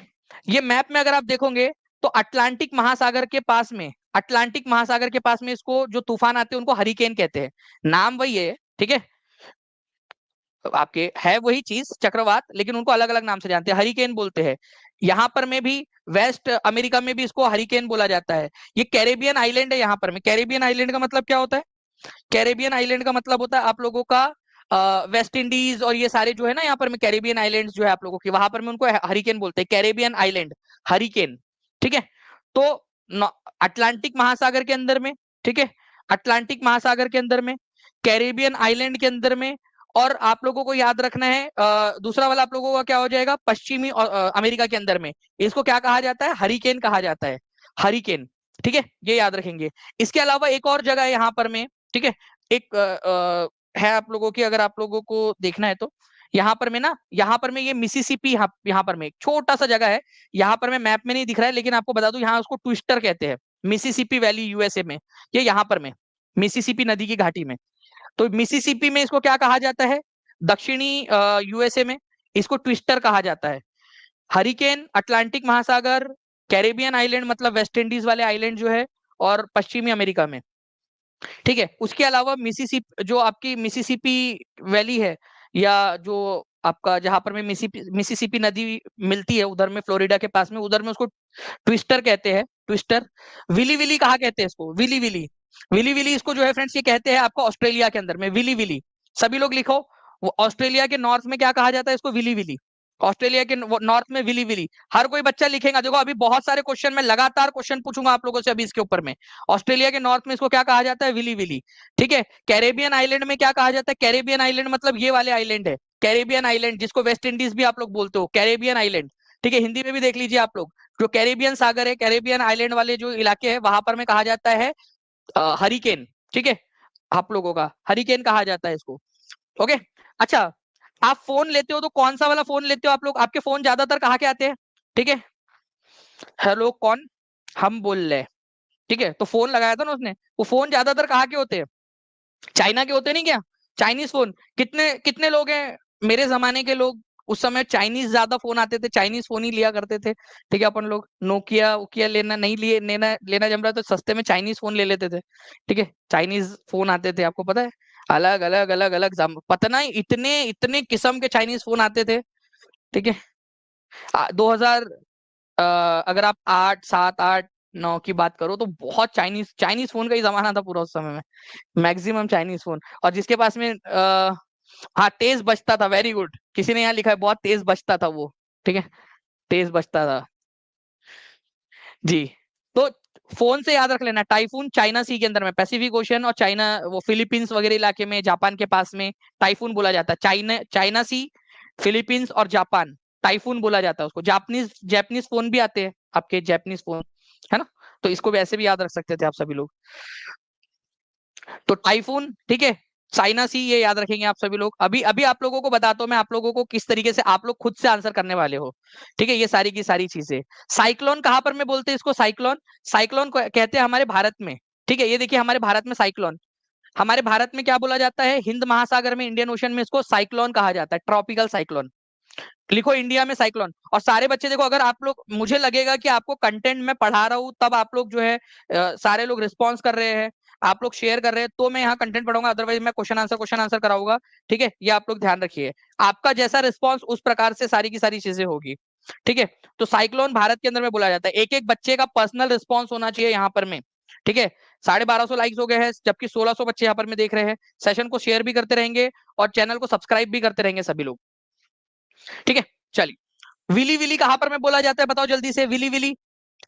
ये मैप में अगर आप देखोगे तो अटलांटिक महासागर के पास में, अटलांटिक महासागर के पास में इसको जो तूफान आते हैं उनको हरिकेन कहते हैं। नाम वही है। ठीक है, आपके है वही चीज चक्रवात, लेकिन उनको अलग अलग नाम से जानते हैं, हरिकेन बोलते हैं। यहाँ पर में भी वेस्ट अमेरिका में भी इसको हरिकेन बोला जाता है। ये कैरेबियन आइलैंड है। यहाँ पर में कैरेबियन आइलैंड का मतलब क्या होता है? कैरेबियन आइलैंड का मतलब होता है आप लोगों का वेस्ट इंडीज और ये सारे जो है ना यहाँ पर में कैरेबियन आइलैंड्स जो है आप लोगों के, वहां पर में उनको हरिकेन बोलते हैं, कैरेबियन आइलैंड हरिकेन। ठीक है, तो अटलांटिक महासागर के अंदर में, ठीक है, अटलांटिक महासागर के अंदर में, कैरेबियन आइलैंड के अंदर में, और आप लोगों को याद रखना है दूसरा वाला आप लोगों का क्या हो जाएगा, पश्चिमी अमेरिका के अंदर में, इसको क्या कहा जाता है, हरिकेन कहा जाता है, हरिकेन। ठीक है, ये याद रखेंगे। इसके अलावा एक और जगह है यहाँ पर में, ठीक है, एक है आप लोगों की, अगर आप लोगों को देखना है तो यहाँ पर में ना, यहाँ पर में ये मिसिसिपी, यहाँ पर में एक छोटा सा जगह है, यहाँ पर में मैप में नहीं दिख रहा है, लेकिन आपको बता दूं यहाँ उसको ट्विस्टर कहते हैं, मिसिसिपी वैली यूएसए में, ये यहाँ पर में मिसिसिपी नदी की घाटी में। तो मिसिसिपी में इसको क्या कहा जाता है, दक्षिणी यूएसए में इसको ट्विस्टर कहा जाता है। हरिकेन, अटलांटिक महासागर, कैरेबियन आइलैंड मतलब वेस्ट इंडीज वाले आइलैंड जो है, और पश्चिमी अमेरिका में। ठीक है, उसके अलावा मिसिसिपी, जो आपकी मिसिसिपी वैली है, या जो आपका जहां पर में मिसिसिपी नदी मिलती है उधर में, फ्लोरिडा के पास में, उधर में उसको ट्विस्टर कहते हैं, ट्विस्टर। विली विली कहा कहते हैं इसको, विली विली, विली विली इसको जो है फ्रेंड्स ये कहते हैं आपको ऑस्ट्रेलिया के अंदर में, विली विली। सभी लोग लिखो, वो ऑस्ट्रेलिया के नॉर्थ में क्या कहा जाता है इसको, विली विली। ऑस्ट्रेलिया के नॉर्थ में विली विली। हर कोई बच्चा लिखेगा, देखो अभी बहुत सारे क्वेश्चन में लगातार क्वेश्चन पूछूंगा आप लोगों से अभी इसके ऊपर में। ऑस्ट्रेलिया के नॉर्थ में इसको क्या कहा जाता है, विली विली। ठीक है, कैरेबियन आइलैंड में क्या कहा जाता है, कैरेबियन आइलैंड मतलब ये वाले आइलैंड है, कैरेबियन आइलैंड, जिसको वेस्ट इंडीज भी आप लोग बोलते हो, कैरेबियन आइलैंड। ठीक है, हिंदी में भी देख लीजिए आप लोग, जो कैरेबियन सागर है, कैरेबियन आइलैंड वाले जो इलाके हैं वहां पर में कहा जाता है हरिकेन। ठीक है, आप लोगों का हरिकेन कहा जाता है इसको। ओके, अच्छा, आप फोन लेते हो तो कौन सा वाला फोन लेते हो आप लोग, आपके फोन ज्यादातर कहाँ के आते हैं, ठीक है, हेलो कौन, हम बोल रहे हैं, ठीक है, तो फोन लगाया था ना उसने, वो फोन ज्यादातर कहाँ के होते हैं, चाइना के होते नहीं क्या, चाइनीज फोन। कितने कितने लोग हैं मेरे जमाने के लोग, उस समय चाइनीज ज्यादा फोन आते थे, चाइनीज फोन ही लिया करते थे। ठीक है, अपन लोग नोकिया उकिया लेना नहीं लिए, लेना लेना जम रहा तो सस्ते में चाइनीज फोन ले लेते थे। ठीक है, चाइनीज फोन आते थे, आपको पता है, अलग अलग अलग अलग पता नहीं इतने इतने किस्म के चाइनीज फोन आते थे। ठीक है, 2000 अगर आप 8 7 8 9 की बात करो तो बहुत चाइनीज चाइनीज फोन का ही जमाना था पूरा उस समय में, मैक्सिमम चाइनीज फोन। और जिसके पास में हाँ तेज बजता था, वेरी गुड, किसी ने यहाँ लिखा है बहुत तेज बजता था वो। ठीक है, तेज बजता था जी। तो फोन से याद रख लेना, टाइफून चाइना सी के अंदर में, पैसिफिक ओशन और चाइना वो फिलीपींस वगैरह इलाके में, जापान के पास में टाइफून बोला जाता है, चाइना चाइना सी, फिलीपींस और जापान, टाइफून बोला जाता है उसको। जापानीज जापानीज फोन भी आते हैं आपके, जापानीज फोन है ना, तो इसको भी ऐसे भी याद रख सकते थे आप सभी लोग। तो टाइफून, ठीक है, चाइना सी, ये याद रखेंगे आप सभी लोग। अभी अभी आप लोगों को बताता हूं मैं, आप लोगों को किस तरीके से आप लोग खुद से आंसर करने वाले हो। ठीक है, ये सारी की सारी चीजें। साइक्लोन कहां पर में बोलते हैं इसको, साइक्लोन, साइक्लोन को कहते हैं हमारे भारत में। ठीक है, ये देखिए हमारे भारत में साइक्लोन, हमारे भारत में क्या बोला जाता है, हिंद महासागर में, इंडियन ओशन में इसको साइक्लोन कहा जाता है, ट्रॉपिकल साइक्लोन। लिखो इंडिया में साइक्लोन। और सारे बच्चे देखो, अगर आप लोग, मुझे लगेगा कि आपको कंटेंट में पढ़ा रहा हूँ तब आप लोग जो है सारे लोग रिस्पॉन्स कर रहे हैं, आप लोग शेयर कर रहे हैं, तो मैं यहाँ कंटेंट पढ़ाऊंगा, अदरवाइज मैं क्वेश्चन आंसर कराऊंगा। ठीक है, ये आप लोग ध्यान रखिए, आपका जैसा रिस्पॉन्स उस प्रकार से सारी की सारी चीजें होगी। ठीक है, तो साइक्लोन भारत के अंदर में बोला जाता है, एक एक बच्चे का पर्सनल रिस्पॉन्स होना चाहिए यहाँ पर में। ठीक है, 1250 लाइक्स हो गए हैं, जबकि 1600 बच्चे यहाँ पर में देख रहे हैं। सेशन को शेयर भी करते रहेंगे और चैनल को सब्सक्राइब भी करते रहेंगे सभी लोग। ठीक है, चलिए, विली विली कहां पर में बोला जाता है, बताओ जल्दी से, विली विली,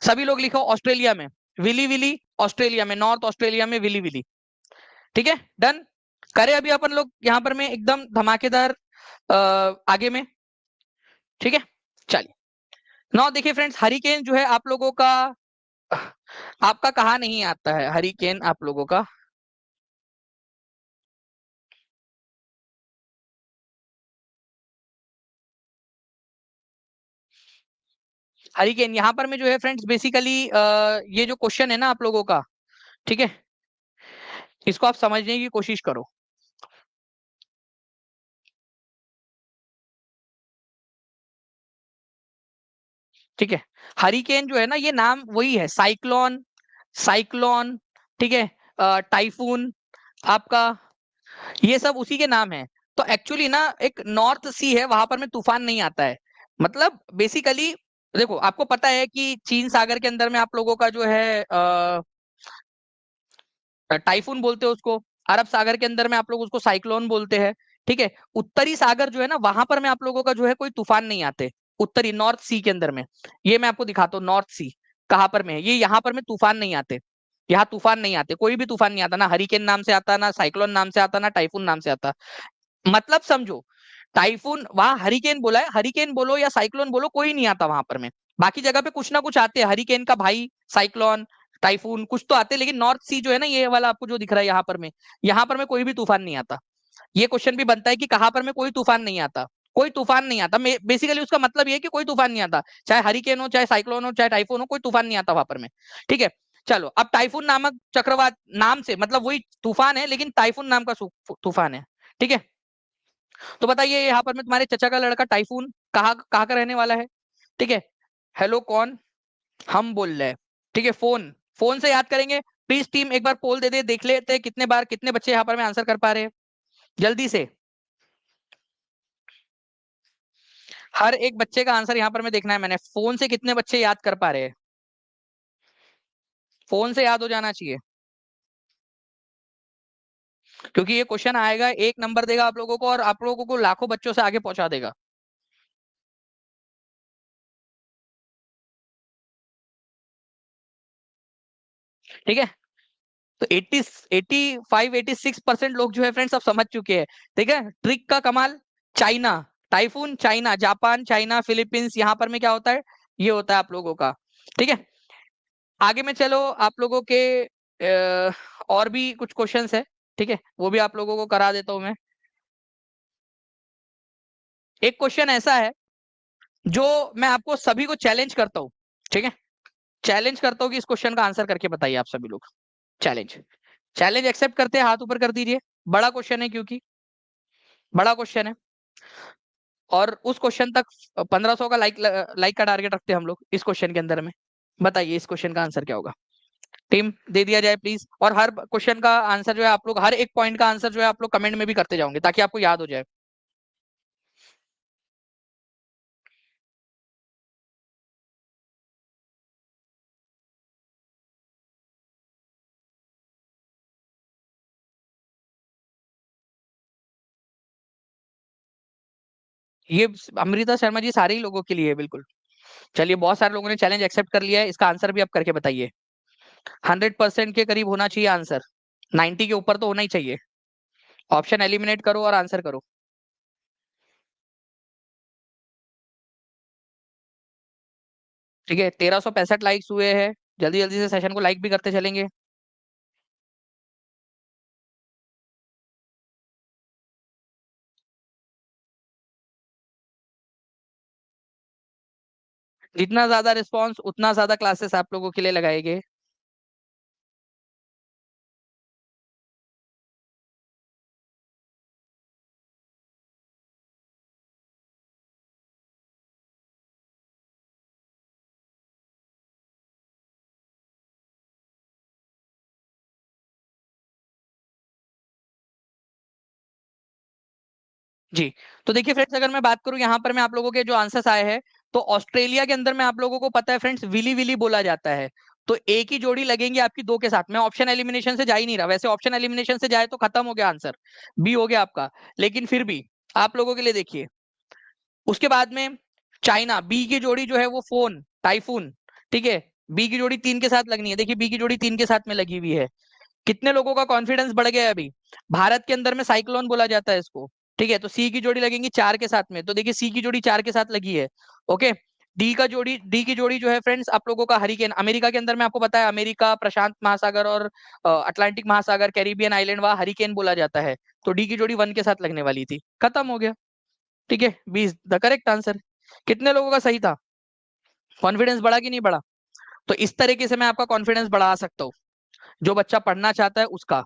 सभी लोग लिखो, ऑस्ट्रेलिया में, विली विली ऑस्ट्रेलिया में, नॉर्थ ऑस्ट्रेलिया में विली विली। ठीक है, डन करें अभी अपन लोग यहाँ पर में एकदम धमाकेदार आगे में। ठीक है, चलिए, नाउ देखिए फ्रेंड्स, हरिकेन जो है आप लोगों का, आपका कहा नहीं आता है हरिकेन आप लोगों का, हरिकेन यहाँ पर में जो है फ्रेंड्स बेसिकली ये जो क्वेश्चन है ना आप लोगों का, ठीक है, इसको आप समझने की कोशिश करो। ठीक है, हरिकेन जो है ना, ये नाम वही है, साइक्लोन, साइक्लोन, ठीक है, टाइफून आपका, ये सब उसी के नाम है। तो एक्चुअली ना एक नॉर्थ सी है, वहां पर में तूफान नहीं आता है, मतलब बेसिकली देखो आपको पता है कि चीन सागर के अंदर में आप लोगों का जो है टाइफून बोलते हैं उसको, अरब सागर के अंदर में आप लोग उसको साइक्लोन बोलते हैं। ठीक है, उत्तरी सागर जो है ना, वहां पर में आप लोगों का जो है कोई तूफान नहीं आते। उत्तरी नॉर्थ सी के अंदर में, ये मैं आपको दिखाता हूँ नॉर्थ सी कहाँ पर में है, ये यहाँ पर में तूफान नहीं आते। यहाँ तूफान नहीं आते, कोई भी तूफान नहीं आता, ना हरिकेन नाम से आता, ना साइक्लोन नाम से आता, ना टाइफून नाम से आता। मतलब समझो, टाइफून वहां हरिकेन बोला है, हरिकेन बोलो या साइक्लोन बोलो, कोई नहीं आता वहां पर में। बाकी जगह पे कुछ ना कुछ आते हैं, हरिकेन का भाई साइक्लोन, टाइफून कुछ तो आते हैं, लेकिन नॉर्थ सी जो है ना, ये वाला आपको जो दिख रहा है यहाँ पर में कोई भी तूफान नहीं आता। ये क्वेश्चन भी बनता है कि कहां पर में कोई तूफान नहीं आता, कोई तूफान नहीं आता। बेसिकली उसका मतलब ये है कि कोई तूफान नहीं आता, चाहे हरिकेन हो, चाहे साइक्लोन हो, चाहे टाइफून हो, कोई तूफान नहीं आता वहां पर में। ठीक है, चलो अब टाइफून नामक चक्रवात नाम से, मतलब वही तूफान है लेकिन टाइफून नाम का तूफान है। ठीक है, तो बताइए यहाँ पर में तुम्हारे चचा का लड़का टाइफून कहाँ कहाँ का रहने वाला है। ठीक है, हेलो कौन, हम बोल रहे हैं। ठीक है, फोन, फोन से याद करेंगे। प्लीज टीम एक बार पोल दे दे, देख लेते हैं कितने बार कितने बच्चे यहाँ पर में आंसर कर पा रहे हैं, जल्दी से। हर एक बच्चे का आंसर यहाँ पर में देखना है मैंने, फोन से कितने बच्चे याद कर पा रहे हैं, फोन से याद हो जाना चाहिए, क्योंकि ये क्वेश्चन आएगा, एक नंबर देगा आप लोगों को और आप लोगों को लाखों बच्चों से आगे पहुंचा देगा। ठीक है, तो 85-86% लोग जो है फ्रेंड्स सब समझ चुके हैं। ठीक है, ट्रिक का कमाल, China, typhoon China, Japan China Philippines, यहाँ पर में क्या होता है, ये होता है आप लोगों का। ठीक है, आगे में चलो, आप लोगों के और भी कुछ क्वेश्चंस है। ठीक है, वो भी आप लोगों को करा देता हूं मैं। एक क्वेश्चन ऐसा है जो मैं आपको सभी को चैलेंज करता हूँ। ठीक है, चैलेंज करता हूँ कि इस क्वेश्चन का आंसर करके बताइए आप सभी लोग। चैलेंज, चैलेंज एक्सेप्ट करते हैं, हाथ ऊपर कर दीजिए। बड़ा क्वेश्चन है, क्योंकि बड़ा क्वेश्चन है, और उस क्वेश्चन तक 1500 का लाइक लाइक का टारगेट रखते हैं हम लोग इस क्वेश्चन के अंदर में। बताइए इस क्वेश्चन का आंसर क्या होगा, टीम दे दिया जाए प्लीज। और हर क्वेश्चन का आंसर जो है आप लोग, हर एक पॉइंट का आंसर जो है आप लोग कमेंट में भी करते जाओगे, ताकि आपको याद हो जाए। ये अमृता शर्मा जी सारे ही लोगों के लिए है, बिल्कुल। चलिए, बहुत सारे लोगों ने चैलेंज एक्सेप्ट कर लिया है, इसका आंसर भी आप करके बताइए। 100% के करीब होना चाहिए आंसर, 90 के ऊपर तो होना ही चाहिए। ऑप्शन एलिमिनेट करो और आंसर करो। ठीक है, 1365 लाइक्स हुए हैं, जल्दी जल्दी से सेशन को लाइक भी करते चलेंगे। जितना ज्यादा रिस्पॉन्स उतना ज्यादा क्लासेस आप लोगों के लिए लगाएंगे। जी, तो देखिए फ्रेंड्स, अगर मैं बात करूं यहाँ पर मैं आप लोगों के जो आंसर्स आए हैं, तो ऑस्ट्रेलिया के अंदर में आप लोगों को पता है फ्रेंड्स, विली विली बोला जाता है। तो एक ही जोड़ी लगेंगी आपकी दो के साथ में, ऑप्शन एलिमिनेशन से जा ही नहीं रहा, वैसे ऑप्शन एलिमिनेशन से जाए तो खत्म हो गया आंसर, बी हो गया आपका। लेकिन फिर भी आप लोगों के लिए देखिए, उसके बाद में चाइना, बी की जोड़ी जो है वो फोन, टाइफून। ठीक है, बी की जोड़ी 3 के साथ लगनी है, देखिए बी की जोड़ी 3 के साथ में लगी हुई है। कितने लोगों का कॉन्फिडेंस बढ़ गया है अभी। भारत के अंदर में साइक्लोन बोला जाता है इसको। ठीक है, तो सी की जोड़ी लगेंगी 4 के साथ में, तो देखिए सी की जोड़ी 4 के साथ लगी है। ओके, डी की जोड़ी जो है फ्रेंड्स आप लोगों का हरिकेन, अमेरिका के अंदर में आपको पता है, अमेरिका प्रशांत महासागर और अटलांटिक महासागर, कैरिबियन आइलैंड, वहां हरिकेन बोला जाता है। तो डी की जोड़ी 1 के साथ लगने वाली थी, खत्म हो गया। ठीक है, 20 द करेक्ट आंसर। कितने लोगों का सही था, कॉन्फिडेंस बढ़ा कि नहीं बढ़ा। तो इस तरीके से मैं आपका कॉन्फिडेंस बढ़ा सकता हूँ, जो बच्चा पढ़ना चाहता है उसका।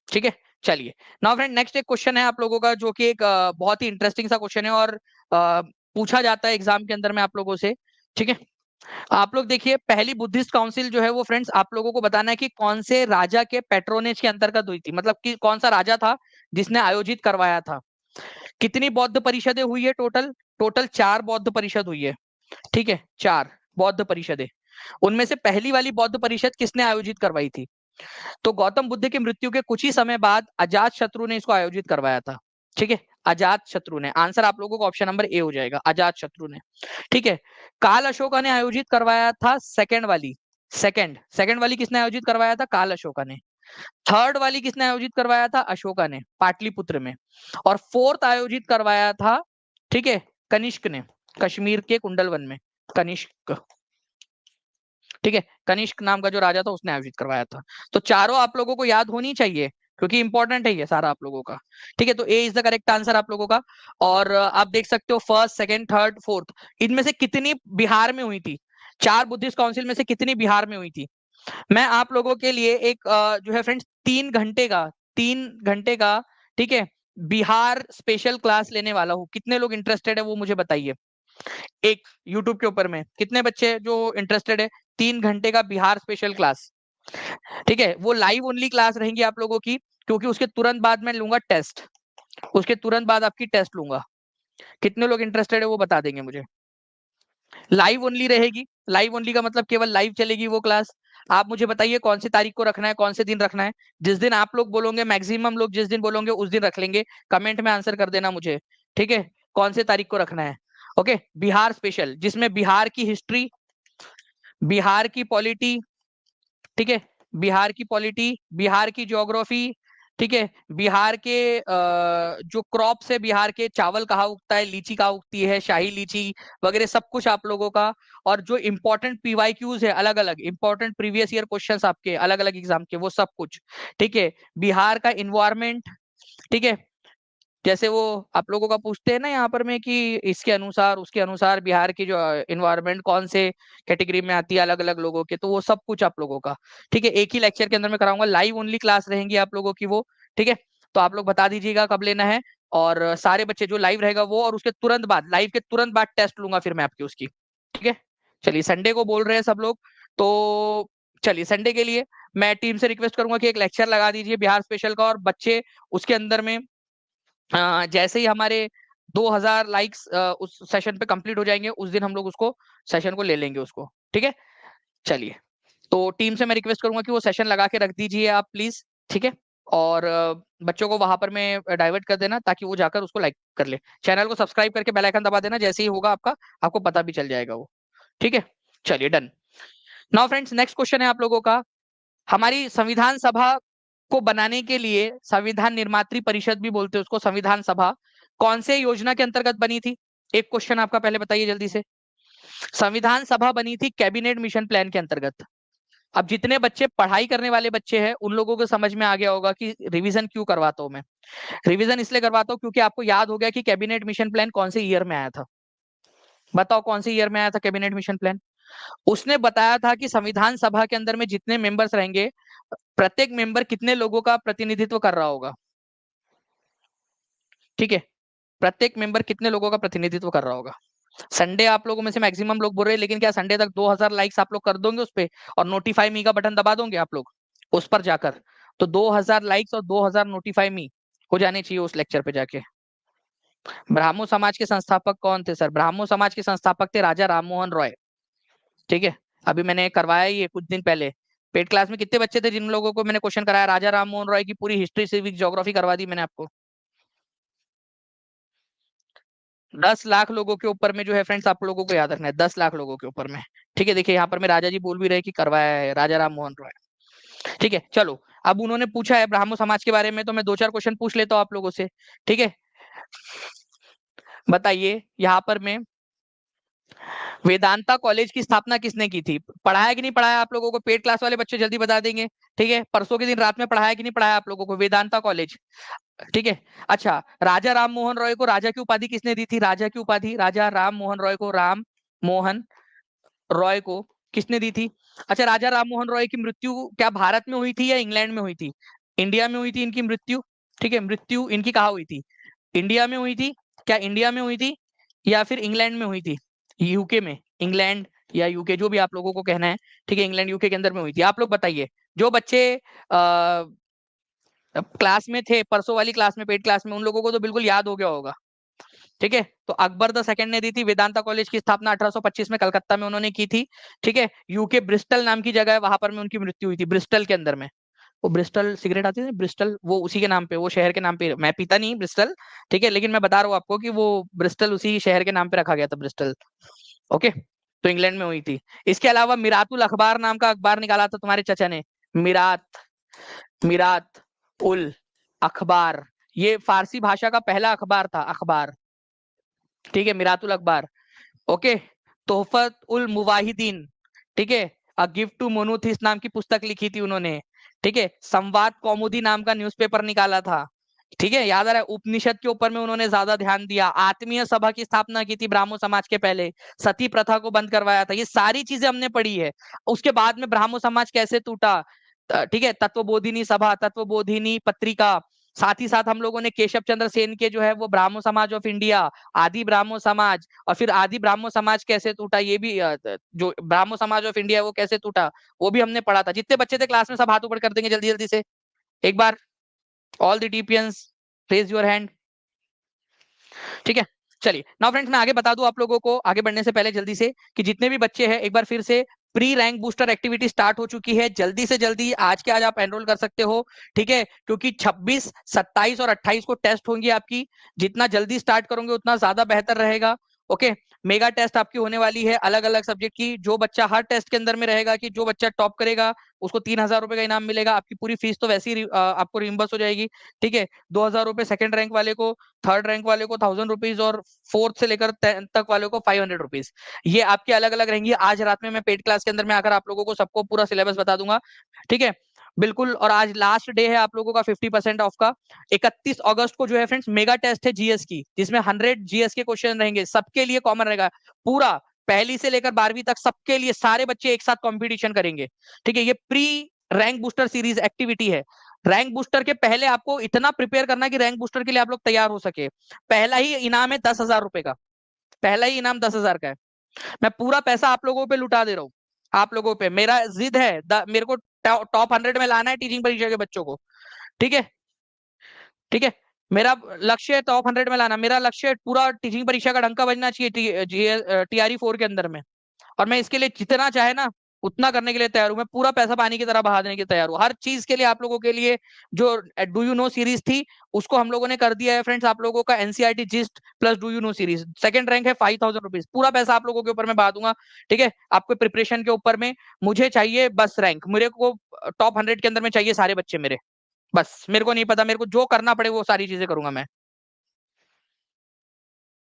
ठीक है, चलिए। नाउ फ्रेंड, नेक्स्ट एक क्वेश्चन है आप लोगों का, जो कि एक बहुत ही इंटरेस्टिंग सा क्वेश्चन है, और पूछा जाता है एग्जाम के अंदर में आप लोगों से। ठीक है, आप लोग देखिए, पहली बुद्धिस्ट काउंसिल जो है वो फ्रेंड्स आप लोगों को बताना है कि कौन से राजा के पेट्रोनेज के अंतर्गत हुई थी, मतलब कि कौन सा राजा था जिसने आयोजित करवाया था। कितनी बौद्ध परिषदें हुई है टोटल, टोटल 4 बौद्ध परिषद हुई है। ठीक है, 4 बौद्ध परिषदें। उनमें से पहली वाली बौद्ध परिषद किसने आयोजित करवाई थी, तो गौतम बुद्ध की मृत्यु के कुछ ही समय बाद अजात शत्रु ने इसको आयोजित करवाया था। ठीक है, अजात शत्रु ने। आंसर आप लोगों को ऑप्शन नंबर ए हो जाएगा, अजात शत्रु ने। ठीक है, काल अशोका ने आयोजित करवाया था सेकंड वाली किसने आयोजित करवाया था? काल अशोका ने। थर्ड वाली किसने आयोजित करवाया था? अशोका ने, पाटलिपुत्र में। और फोर्थ आयोजित करवाया था, ठीक है, कनिष्क ने, कश्मीर के कुंडलवन में, कनिष्क। ठीक है, कनिष्क नाम का जो राजा था उसने आयोजित करवाया था। तो चारों आप लोगों को याद होनी चाहिए क्योंकि इंपॉर्टेंट है ये सारा आप लोगों का। ठीक है, तो ए इज द करेक्ट आंसर आप लोगों का। और आप देख सकते हो फर्स्ट, सेकंड, थर्ड, फोर्थ, इनमें से कितनी बिहार में हुई थी? 4 बुद्धिस्ट काउंसिल में से कितनी बिहार में हुई थी? मैं आप लोगों के लिए एक जो है फ्रेंड्स 3 घंटे का, ठीक है, बिहार स्पेशल क्लास लेने वाला हूँ। कितने लोग इंटरेस्टेड है वो मुझे बताइए। एक यूट्यूब के ऊपर में कितने बच्चे जो इंटरेस्टेड है? 3 घंटे का बिहार स्पेशल क्लास। ठीक है, वो लाइव ओनली क्लास रहेंगी आप लोगों की, क्योंकि उसके तुरंत बाद मैं लूंगा टेस्ट, उसके तुरंत बाद आपकी टेस्ट लूंगा। कितने लोग इंटरेस्टेड है वो बता देंगे मुझे। लाइव ओनली रहेगी, लाइव ओनली का मतलब केवल लाइव चलेगी वो क्लास। आप मुझे बताइए कौन सी तारीख को रखना है, कौन से दिन रखना है। जिस दिन आप लोग बोलोगे, मैक्सिमम लोग जिस दिन बोलोगे उस दिन रख लेंगे। कमेंट में आंसर कर देना मुझे, ठीक है, कौन से तारीख को रखना है। ओके, बिहार स्पेशल, जिसमें बिहार की हिस्ट्री, बिहार की पॉलिटी, ठीक है, बिहार की पॉलिटी, बिहार की ज्योग्राफी, ठीक है, बिहार के जो क्रॉप्स है, बिहार के चावल कहाँ उगता है, लीची कहाँ उगती है, शाही लीची वगैरह सब कुछ आप लोगों का। और जो इंपॉर्टेंट पीवाईक्यूज है, अलग अलग इंपॉर्टेंट प्रीवियस ईयर क्वेश्चंस आपके अलग अलग एग्जाम के, वो सब कुछ। ठीक है, बिहार का इन्वायरमेंट, ठीक है, जैसे वो आप लोगों का पूछते हैं ना यहाँ पर में कि इसके अनुसार उसके अनुसार बिहार की जो इन्वायरमेंट कौन से कैटेगरी में आती है अलग अलग लोगों के, तो वो सब कुछ आप लोगों का, ठीक है, एक ही लेक्चर के अंदर में कराऊंगा। लाइव ओनली क्लास रहेंगी आप लोगों की वो। ठीक है, तो आप लोग बता दीजिएगा कब लेना है। और सारे बच्चे जो लाइव रहेगा वो, और उसके तुरंत बाद, लाइव के तुरंत बाद टेस्ट लूंगा फिर मैं आपकी उसकी। ठीक है, चलिए, संडे को बोल रहे हैं सब लोग, तो चलिए संडे के लिए मैं टीम से रिक्वेस्ट करूंगा कि एक लेक्चर लगा दीजिए बिहार स्पेशल का, और बच्चे उसके अंदर में जैसे ही हमारे 2000 लाइक्स उस सेशन पे कंप्लीट हो जाएंगे, उस दिन हम लोग उसको सेशन को ले लेंगे उसको। ठीक है, चलिए, तो टीम से मैं रिक्वेस्ट करूंगा कि वो सेशन लगा के रख दीजिए आप प्लीज। ठीक है, और बच्चों को वहां पर मैं डाइवर्ट कर देना ताकि वो जाकर उसको लाइक कर ले। चैनल को सब्सक्राइब करके बेल आइकन दबा देना, जैसे ही होगा आपका, आपको पता भी चल जाएगा वो। ठीक है, चलिए, done. Now friends, next question है आप लोगों का। हमारी संविधान सभा को बनाने के लिए, संविधान निर्मात्री परिषद भी बोलते हैं उसको, संविधान सभा कौन से योजना के अंतर्गत बनी थी? एक क्वेश्चन आपका पहले बताइए जल्दी से। संविधान सभा बनी थी कैबिनेट मिशन प्लान के अंतर्गत। अब जितने बच्चे पढ़ाई करने वाले बच्चे हैं उन लोगों को समझ में आ गया होगा कि रिवीजन क्यों करवाता हूं मैं। रिवीजन इसलिए करवाता हूं क्योंकि आपको याद हो गया कि कैबिनेट मिशन प्लान कौन से ईयर में आया था। बताओ कौन से ईयर में आया था कैबिनेट मिशन प्लान? उसने बताया था कि संविधान सभा के अंदर में जितने मेंबर्स रहेंगे, प्रत्येक मेंबर कितने लोगों का प्रतिनिधित्व कर रहा होगा। ठीक है, प्रत्येक मेंबर कितने लोगों का प्रतिनिधित्व कर रहा होगा। संडे आप लोगों में से मैक्सिमम लोग बोल रहे हैं, लेकिन क्या संडे तक 2000 लाइक्स आप लोग कर दोगे उस पे, और नोटिफाई मी का बटन दबा दोगे आप लोग उस पर जाकर? तो 2000 लाइक्स और 2000 नोटिफाई मी हो जाने चाहिए उस लेक्चर पे जाके। ब्राह्मो समाज के संस्थापक कौन थे सर? ब्राह्मो समाज के संस्थापक थे राजा राम मोहन रॉय। ठीक है, अभी मैंने करवाया ही है कुछ दिन पहले। पेड क्लास में कितने बच्चे थे जिन लोगों को मैंने क्वेश्चन कराया? राजा राम मोहन रॉय की पूरी हिस्ट्री, सिविक, ज्योग्राफी करवा दी मैंने आपको। 10 लाख लोगों के ऊपर में जो है फ्रेंड्स, आप लोगों को याद रखना है, 10 लाख लोगों के ऊपर में। ठीक है, देखिए यहाँ पर मैं राजा जी बोल भी रहे कि करवाया है राजा राम मोहन रॉय। ठीक है, चलो, अब उन्होंने पूछा है ब्राह्मण समाज के बारे में, तो मैं 2-4 क्वेश्चन पूछ लेता हूँ आप लोगों से। ठीक है, बताइए यहाँ पर मैं, वेदांता कॉलेज की स्थापना किसने की थी? पढ़ाया कि नहीं पढ़ाया आप लोगों को? पेड क्लास वाले बच्चे जल्दी बता देंगे। ठीक है, परसों के दिन रात में पढ़ाया कि नहीं पढ़ाया आप लोगों को वेदांता कॉलेज? ठीक है, अच्छा, राजा राम मोहन रॉय को राजा की उपाधि किसने दी थी? राजा की उपाधि राजा राम मोहन रॉय को, राम मोहन रॉय को किसने दी थी? अच्छा, राजा राम मोहन रॉय की मृत्यु क्या भारत में हुई थी या इंग्लैंड में हुई थी? इंडिया में हुई थी इनकी मृत्यु। ठीक है, मृत्यु इनकी कहाँ हुई थी? इंडिया में हुई थी। क्या इंडिया में हुई थी या फिर इंग्लैंड में हुई थी? यूके में, इंग्लैंड या यूके, जो भी आप लोगों को कहना है। ठीक है, इंग्लैंड यूके के अंदर में हुई थी। आप लोग बताइए, जो बच्चे क्लास में थे, परसों वाली क्लास में, पेड क्लास में, उन लोगों को तो बिल्कुल याद हो गया होगा। ठीक है, तो अकबर द सेकंड ने दी थी। वेदांता कॉलेज की स्थापना 1825 में कलकत्ता में उन्होंने की थी। ठीक है, यूके ब्रिस्टल नाम की जगह है, वहां पर में उनकी मृत्यु हुई थी, ब्रिस्टल के अंदर में। वो ब्रिस्टल सिगरेट आती है ब्रिस्टल, वो उसी के नाम पे, वो शहर के नाम पे, मैं पीता नहीं ब्रिस्टल, ठीक है, लेकिन मैं बता रहा हूँ आपको कि वो ब्रिस्टल उसी शहर के नाम पे रखा गया था, ब्रिस्टल। ओके, तो इंग्लैंड में हुई थी। इसके अलावा मिरातुल अखबार नाम का अखबार निकाला था तुम्हारे चचा ने, मिरात, मिरात उल अखबार, ये फारसी भाषा का पहला अखबार था, अखबार, ठीक है, मिरातुल अखबार। ओके, तोहफत उल मुवाहिदीन, ठीक है, अ गिफ्ट टू मोनोथिस नाम की पुस्तक लिखी थी उन्होंने, ठीक है, संवाद कौमुदी नाम का न्यूज़पेपर निकाला था, ठीक है, याद आ रहा है, उपनिषद के ऊपर में उन्होंने ज्यादा ध्यान दिया, आत्मीय सभा की स्थापना की थी ब्राह्मो समाज के पहले, सती प्रथा को बंद करवाया था, ये सारी चीजें हमने पढ़ी है। उसके बाद में ब्राह्मो समाज कैसे टूटा, ठीक है, तत्वबोधिनी सभा, तत्वबोधिनी पत्रिका, साथ ही साथ हम लोगों ने केशव चंद्र सेन के जो है वो ब्राह्मो समाज ऑफ इंडिया, आदि ब्राह्मो समाज, और फिर आदि ब्राह्मो समाज कैसे टूटा, ये भी जो ब्राह्मो समाज ऑफ इंडिया है वो कैसे टूटा, वो भी हमने पढ़ा था। जितने बच्चे थे क्लास में सब हाथ ऊपर कर देंगे जल्दी जल्दी से एक बार, all the TPians raise your hand, ठीक है। चलिए नाउ फ्रेंड्स, मैं आगे बता दूं आप लोगों को, आगे बढ़ने से पहले जल्दी से, कि जितने भी बच्चे हैं एक बार फिर से, pre rank booster activity start हो चुकी है, जल्दी से जल्दी आज के आज आप एनरोल कर सकते हो, ठीक है, क्योंकि 26, 27 और 28 को टेस्ट होंगी आपकी, जितना जल्दी स्टार्ट करोगे उतना ज्यादा बेहतर रहेगा। ओके, मेगा टेस्ट आपकी होने वाली है अलग अलग सब्जेक्ट की, जो बच्चा हर टेस्ट के अंदर में रहेगा, कि जो बच्चा टॉप करेगा उसको 3,000 रुपए का इनाम मिलेगा, आपकी पूरी फीस तो वैसे ही आपको रिम्बर्स हो जाएगी, ठीक है, 2,000 रुपए सेकंड रैंक वाले को, थर्ड रैंक वाले को 1,000 रुपीज, और फोर्थ से लेकर 10th तक वाले को 500 रुपीज, ये आपके अलग अलग रहेंगी। आज रात में मैं पेड क्लास के अंदर में आकर आप लोगों को सबको पूरा सिलेबस बता दूंगा, ठीक है, बिल्कुल। और आज लास्ट डे है आप लोगों का 50% ऑफ का। 31 अगस्त को जो है फ्रेंड्स मेगा टेस्ट है जीएस की, जिसमें 100 जीएस के क्वेश्चन रहेंगे, सबके लिए कॉमन रहेगा, पूरा पहली से लेकर 12वीं तक सबके लिए, सारे बच्चे एक साथ कंपटीशन करेंगे, ठीक है। ये pre rank booster series activity है, रैंक बूस्टर के पहले आपको इतना प्रिपेयर करना है कि रैंक बूस्टर के लिए आप लोग तैयार हो सके। पहला ही इनाम है 10,000 रुपए का, पहला ही इनाम 10,000 का है। मैं पूरा पैसा आप लोगों पे लुटा दे रहा हूँ, आप लोगों पे मेरा जिद है, मेरे को टॉप 100 में लाना है टीचिंग परीक्षा के बच्चों को, ठीक है, ठीक है, मेरा लक्ष्य है टॉप 100 में लाना, मेरा लक्ष्य है पूरा टीचिंग परीक्षा का डंका बजना चाहिए टीआरई 4 के अंदर में, और मैं इसके लिए जितना चाहे ना उतना करने के लिए तैयार हूं, मैं पूरा पैसा पानी की तरह बहा देने के लिए तैयार हूं, हर चीज के लिए आप लोगों के लिए। जो डू यू नो सीरीज थी उसको हम लोगों ने कर दिया है फ्रेंड्स, आप लोगों का NCERT gist plus do you know series, second rank है 5,000 रुपीज, पूरा पैसा आप लोगों के ऊपर मैं बहा दूंगा, ठीक है, आपके प्रिपरेशन के ऊपर में। मुझे चाहिए बस रैंक, मेरे को टॉप 100 के अंदर में चाहिए सारे बच्चे मेरे, बस मेरे को नहीं पता, मेरे को जो करना पड़े वो सारी चीजें करूंगा मैं,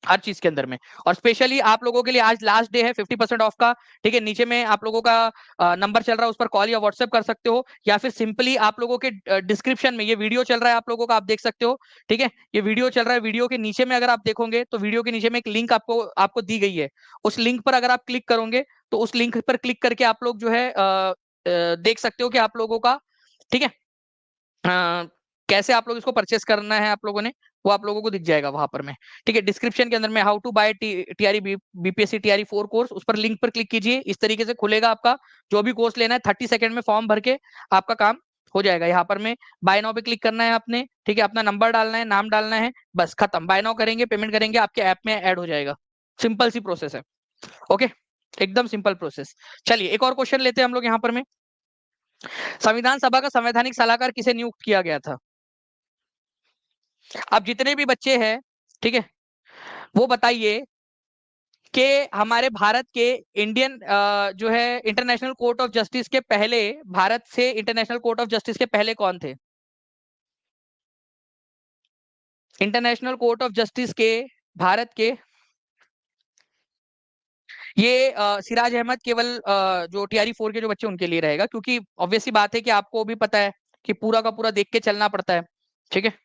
हर चीज के अंदर में। और स्पेशली आप लोगों के लिए आज लास्ट डे है 50% ऑफ का, ठीक है, नीचे में आप लोगों का नंबर चल रहा है, उस पर कॉल या व्हाट्सएप कर सकते हो, या फिर सिंपली आप लोगों के डिस्क्रिप्शन में ये वीडियो चल रहा है आप लोगों का, आप देख सकते हो, ठीक है, ये वीडियो चल रहा है, वीडियो के नीचे में अगर आप देखोगे तो वीडियो के नीचे में एक लिंक आपको आपको दी गई है, उस लिंक पर अगर आप क्लिक करोगे तो उस लिंक पर क्लिक करके आप लोग जो है देख सकते हो कि आप लोगों का, ठीक है, कैसे आप लोग इसको परचेस करना है आप लोगों ने, वो आप लोगों को दिख जाएगा वहां पर में, ठीक है, डिस्क्रिप्शन के अंदर में how to buy TRE BPSC TRE 4 course, उस पर लिंक पर क्लिक कीजिए, इस तरीके से खुलेगा आपका, जो भी कोर्स लेना है 30 सेकंड में फॉर्म भर के आपका काम हो जाएगा। यहाँ पर में बाय नाउ पे क्लिक करना है आपने, ठीक है, अपना नंबर डालना है, नाम डालना है, बस खत्म, बाय नाउ करेंगे, पेमेंट करेंगे, आपके ऐप में ऐड हो जाएगा, सिंपल सी प्रोसेस है। ओके, एकदम सिंपल प्रोसेस। चलिए एक और क्वेश्चन लेते हैं हम लोग यहाँ पर में, संविधान सभा का संवैधानिक सलाहकार किसे नियुक्त किया गया था? अब जितने भी बच्चे हैं, ठीक है, वो बताइए कि हमारे भारत के इंडियन जो है इंटरनेशनल कोर्ट ऑफ जस्टिस के पहले, भारत से इंटरनेशनल कोर्ट ऑफ जस्टिस के पहले कौन थे? इंटरनेशनल कोर्ट ऑफ जस्टिस के भारत के, ये सिराज अहमद केवल जो टीआरई 4 के जो बच्चे उनके लिए रहेगा, क्योंकि ऑब्वियस सी बात है कि आपको भी पता है कि पूरा का पूरा देख के चलना पड़ता है, ठीक है।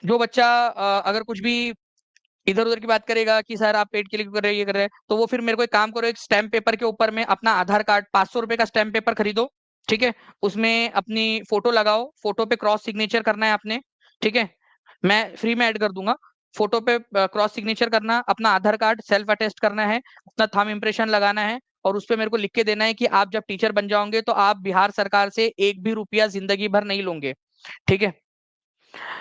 जो बच्चा अगर कुछ भी इधर उधर की बात करेगा कि सर आप पेट के लिए क्यों कर रहे हैं, ये कर रहे हैं, तो वो फिर मेरे को एक काम करो, एक स्टैम्प पेपर के ऊपर में अपना आधार कार्ड, 500 रुपए का स्टैम्प पेपर खरीदो, ठीक है, उसमें अपनी फोटो लगाओ, फोटो पे क्रॉस सिग्नेचर करना है आपने, ठीक है, मैं फ्री में ऐड कर दूंगा, फोटो पे क्रॉस सिग्नेचर करना, अपना आधार कार्ड सेल्फ अटेस्ट करना है, अपना थंब इम्प्रेशन लगाना है, और उस पे मेरे को लिख के देना है कि आप जब टीचर बन जाओगे तो आप बिहार सरकार से एक भी रुपया जिंदगी भर नहीं लोगे, ठीक है।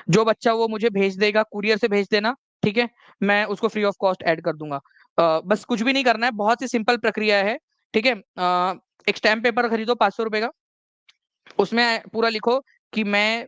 जो बच्चा वो मुझे भेज देगा, कुरियर से भेज देना, ठीक है, मैं उसको फ्री ऑफ कॉस्ट ऐड कर दूंगा। बस कुछ भी नहीं करना है, बहुत ही सिंपल प्रक्रिया है, ठीक है, एक स्टैम्प पेपर खरीदो 500 रुपए का, उसमें पूरा लिखो कि मैं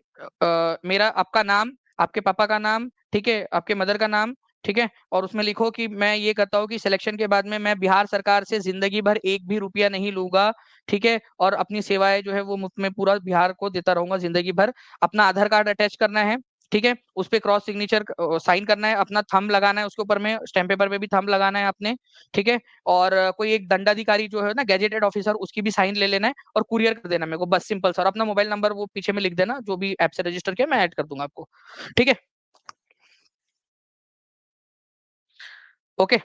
मेरा आपका नाम, आपके पापा का नाम, ठीक है, आपके मदर का नाम, ठीक है, और उसमें लिखो कि मैं ये करता हूँ कि सिलेक्शन के बाद में मैं बिहार सरकार से जिंदगी भर एक भी रुपया नहीं लूंगा, ठीक है, और अपनी सेवाएं जो है वो मुफ्त में पूरा बिहार को देता रहूंगा जिंदगी भर। अपना आधार कार्ड अटैच करना है, ठीक है, उस पे क्रॉस सिग्नेचर साइन करना है, अपना थंब लगाना है उसके ऊपर में, स्टैम्प पेपर पे भी थंब लगाना है आपने, ठीक है, और कोई एक दंडाधिकारी जो है ना, गैजेटेड ऑफिसर, उसकी भी साइन ले लेना है और कुरियर कर देना मेरे को, बस सिंपल सर। अपना मोबाइल नंबर वो पीछे में लिख देना, जो भी ऐप से रजिस्टर किया मैं ऐड कर दूंगा आपको, ठीक है। ओके।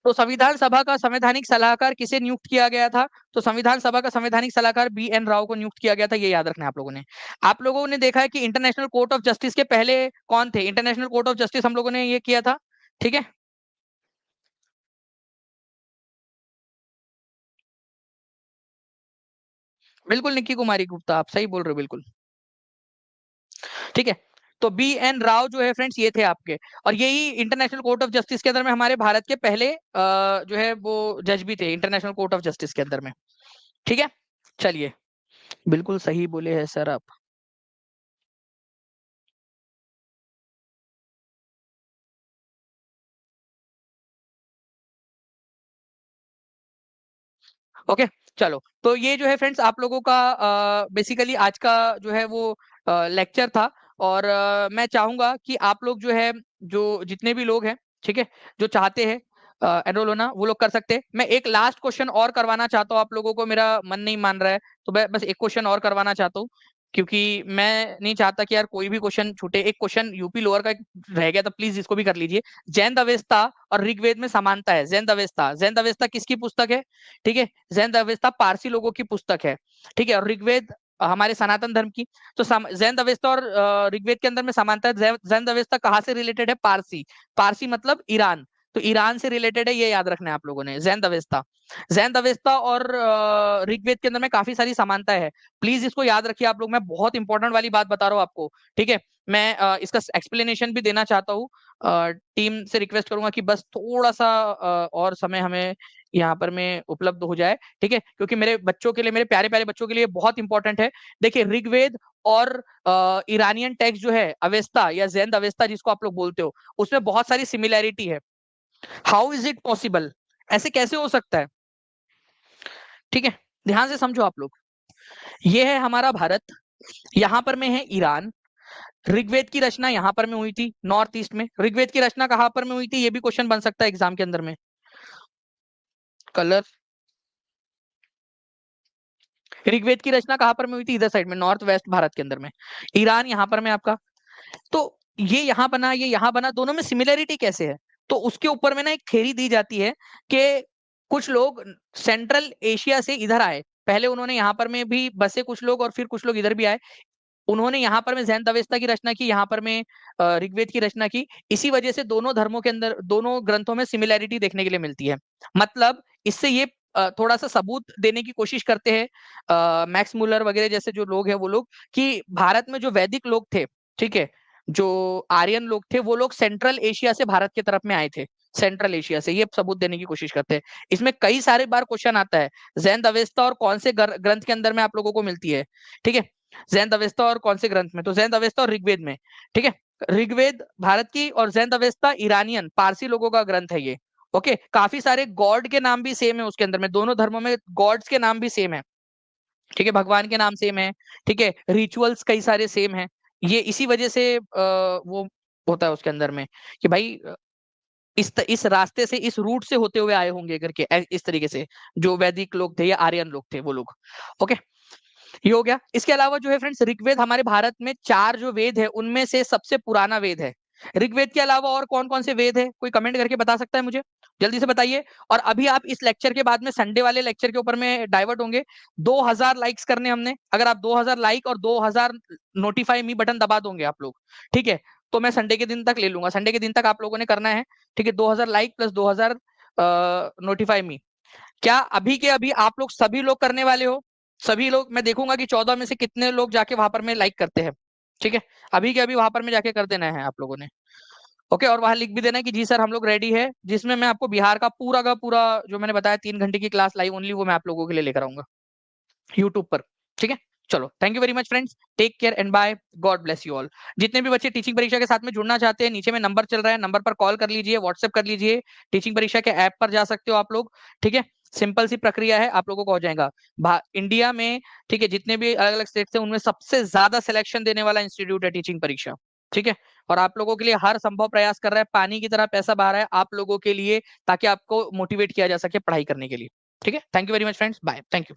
तो संविधान सभा का संवैधानिक सलाहकार किसे नियुक्त किया गया था? तो संविधान सभा का संवैधानिक सलाहकार BN राव को नियुक्त किया गया था, ये याद रखना है आप लोगों ने। आप लोगों ने देखा है कि इंटरनेशनल कोर्ट ऑफ जस्टिस के पहले कौन थे? इंटरनेशनल कोर्ट ऑफ जस्टिस हम लोगों ने ये किया था, ठीक है। बिल्कुल निक्की कुमारी गुप्ता, आप सही बोल रहे हो बिल्कुल, ठीक है। तो BN राव जो है फ्रेंड्स, ये थे आपके, और यही इंटरनेशनल कोर्ट ऑफ जस्टिस के अंदर में हमारे भारत के पहले जो है वो जज भी थे इंटरनेशनल कोर्ट ऑफ जस्टिस के अंदर में, ठीक है। चलिए, बिल्कुल सही बोले हैं सर आप। ओके, चलो, तो ये जो है फ्रेंड्स आप लोगों का बेसिकली आज का जो है वो लेक्चर था, और मैं चाहूंगा कि आप लोग जो है, जो जितने भी लोग हैं, ठीक है, जो चाहते हैं एनरोल होना, वो लोग कर सकते हैं। मैं एक लास्ट क्वेश्चन और करवाना चाहता हूँ आप लोगों को, मेरा मन नहीं मान रहा है, तो मैं बस एक क्वेश्चन और करवाना चाहता हूँ, क्योंकि मैं नहीं चाहता कि यार कोई भी क्वेश्चन छूटे। एक क्वेश्चन यूपी लोअर का रह गया था, प्लीज इसको भी कर लीजिए। जैन अवेस्ता और ऋग्वेद में समानता है। जैन अवेस्ता किसकी पुस्तक है? ठीक है, जैन अवेस्ता पारसी लोगों की पुस्तक है, ठीक है, और ऋग्वेद हमारे सनातन धर्म की। तो जैन अवेस्ता और ऋग्वेद के अंदर में समानता है। जैन अवेस्ता कहाँ से रिलेटेड है? पारसी। पारसी मतलब ईरान, तो ईरान से रिलेटेड है, ये याद रखना है आप लोगों ने। जैन अवेस्ता और ऋग्वेद के अंदर में काफी सारी समानता है, प्लीज इसको याद रखिए आप लोग। मैं बहुत इंपॉर्टेंट वाली बात बता रहा हूँ आपको, ठीक है। मैं इसका एक्सप्लेनेशन भी देना चाहता हूँ। टीम से रिक्वेस्ट करूंगा कि बस थोड़ा सा और समय हमें यहाँ पर में उपलब्ध हो जाए, ठीक है, क्योंकि मेरे बच्चों के लिए, मेरे प्यारे प्यारे बच्चों के लिए बहुत इंपॉर्टेंट है। देखिए, ऋग्वेद और ईरानियन टेक्स्ट जो है, अवेस्ता या जैन अवेस्ता जिसको आप लोग बोलते हो, उसमें बहुत सारी सिमिलैरिटी है। How is it possible? ऐसे कैसे हो सकता है? ठीक है, ध्यान से समझो आप लोग। ये है हमारा भारत, यहाँ पर में है ईरान। ऋग्वेद की रचना यहाँ पर में हुई थी, नॉर्थ ईस्ट में। ऋग्वेद की रचना कहाँ पर में हुई थी? ये भी क्वेश्चन बन सकता है एग्जाम के अंदर में। कलर। ऋग्वेद की रचना कहाँ पर में हुई थी? इधर साइड में, नॉर्थ वेस्ट भारत के अंदर में। ईरान यहाँ पर में आपका। तो ये यहाँ बना, ये यहाँ बना, दोनों में सिमिलैरिटी कैसे है? तो उसके ऊपर में ना एक थ्योरी दी जाती है कि कुछ लोग सेंट्रल एशिया से इधर आए, पहले उन्होंने यहाँ पर में भी बसे कुछ लोग, और फिर कुछ लोग इधर भी आए। उन्होंने यहाँ पर में जैन अवेस्ता की रचना की, यहाँ पर में ऋग्वेद की रचना की। इसी वजह से दोनों धर्मों के अंदर, दोनों ग्रंथों में सिमिलैरिटी देखने के लिए मिलती है। मतलब इससे ये थोड़ा सा सबूत देने की कोशिश करते हैं मैक्स मुलर वगैरह जैसे जो लोग हैं, वो लोग, कि भारत में जो वैदिक लोग थे, ठीक है, जो आर्यन लोग थे, वो लोग सेंट्रल एशिया से भारत की तरफ में आए थे। सेंट्रल एशिया से, ये सबूत देने की कोशिश करते हैं। इसमें कई सारे बार क्वेश्चन आता है, जैन अवेस्ता और कौन से ग्रंथ के अंदर में आप लोगों को मिलती है, ठीक है। जैन अवेस्ता और कौन से ग्रंथ में? तो जैन अवेस्ता और ऋग्वेद में, ठीक है। ऋग्वेद भारत की और जैन अवेस्ता ईरानियन पारसी लोगों का ग्रंथ है ये। ओके, काफी सारे गॉड के नाम भी सेम है उसके अंदर में, दोनों धर्मों में गॉड्स के नाम भी सेम है, ठीक है, भगवान के नाम सेम है, ठीक है, रिचुअल्स कई सारे सेम है। ये इसी वजह से वो होता है उसके अंदर में, कि भाई इस रास्ते से, इस रूट से होते हुए आए होंगे करके, इस तरीके से जो वैदिक लोग थे या आर्यन लोग थे वो लोग। ओके, ये हो गया। इसके अलावा जो है फ्रेंड्स, ऋग्वेद हमारे भारत में 4 जो वेद है उनमें से सबसे पुराना वेद है। ऋग्वेद के अलावा और कौन कौन से वेद है? कोई कमेंट करके बता सकता है मुझे? जल्दी से बताइए। और अभी आप इस लेक्चर के बाद में संडे वाले लेक्चर के ऊपर में डाइवर्ट होंगे। 2000 लाइक्स करने हमने, अगर आप 2000 लाइक और 2000 नोटिफाई मी बटन दबा दोगे आप लोग, ठीक है, तो मैं संडे के दिन तक ले लूंगा। संडे के दिन तक आप लोगों ने करना है, ठीक है, 2000 लाइक प्लस 2000 नोटिफाई मी। क्या अभी के अभी आप लोग सभी लोग करने वाले हो? सभी लोग? मैं देखूंगा कि 14 में से कितने लोग जाके वहां पर में लाइक करते हैं। ठीक है, अभी के अभी वहां पर में जाके कर देना है आप लोगों ने। ओके, और वहां लिख भी देना है कि जी सर हम लोग रेडी है, जिसमें मैं आपको बिहार का पूरा जो मैंने बताया 3 घंटे की क्लास लाइव ओनली, वो मैं आप लोगों के लिए लेकर आऊंगा यूट्यूब पर। ठीक है, चलो thank you very much friends, take care and bye, God bless you all. जितने भी बच्चे टीचिंग परीक्षा के साथ में जुड़ना चाहते हैं, नीचे में नंबर चल रहा है, नंबर पर कॉल कर लीजिए, व्हाट्सएप कर लीजिए, टीचिंग परीक्षा के ऐप पर जा सकते हो आप लोग। ठीक है, सिंपल सी प्रक्रिया है, आप लोगों को हो जाएगा इंडिया में। ठीक है, जितने भी अलग अलग स्टेट हैं उनमें सबसे ज्यादा सिलेक्शन देने वाला इंस्टीट्यूट है टीचिंग परीक्षा। ठीक है, और आप लोगों के लिए हर संभव प्रयास कर रहा है, पानी की तरह पैसा बहा रहा है आप लोगों के लिए, ताकि आपको मोटिवेट किया जा सके पढ़ाई करने के लिए। ठीक है, thank you very much friends, bye, thank you.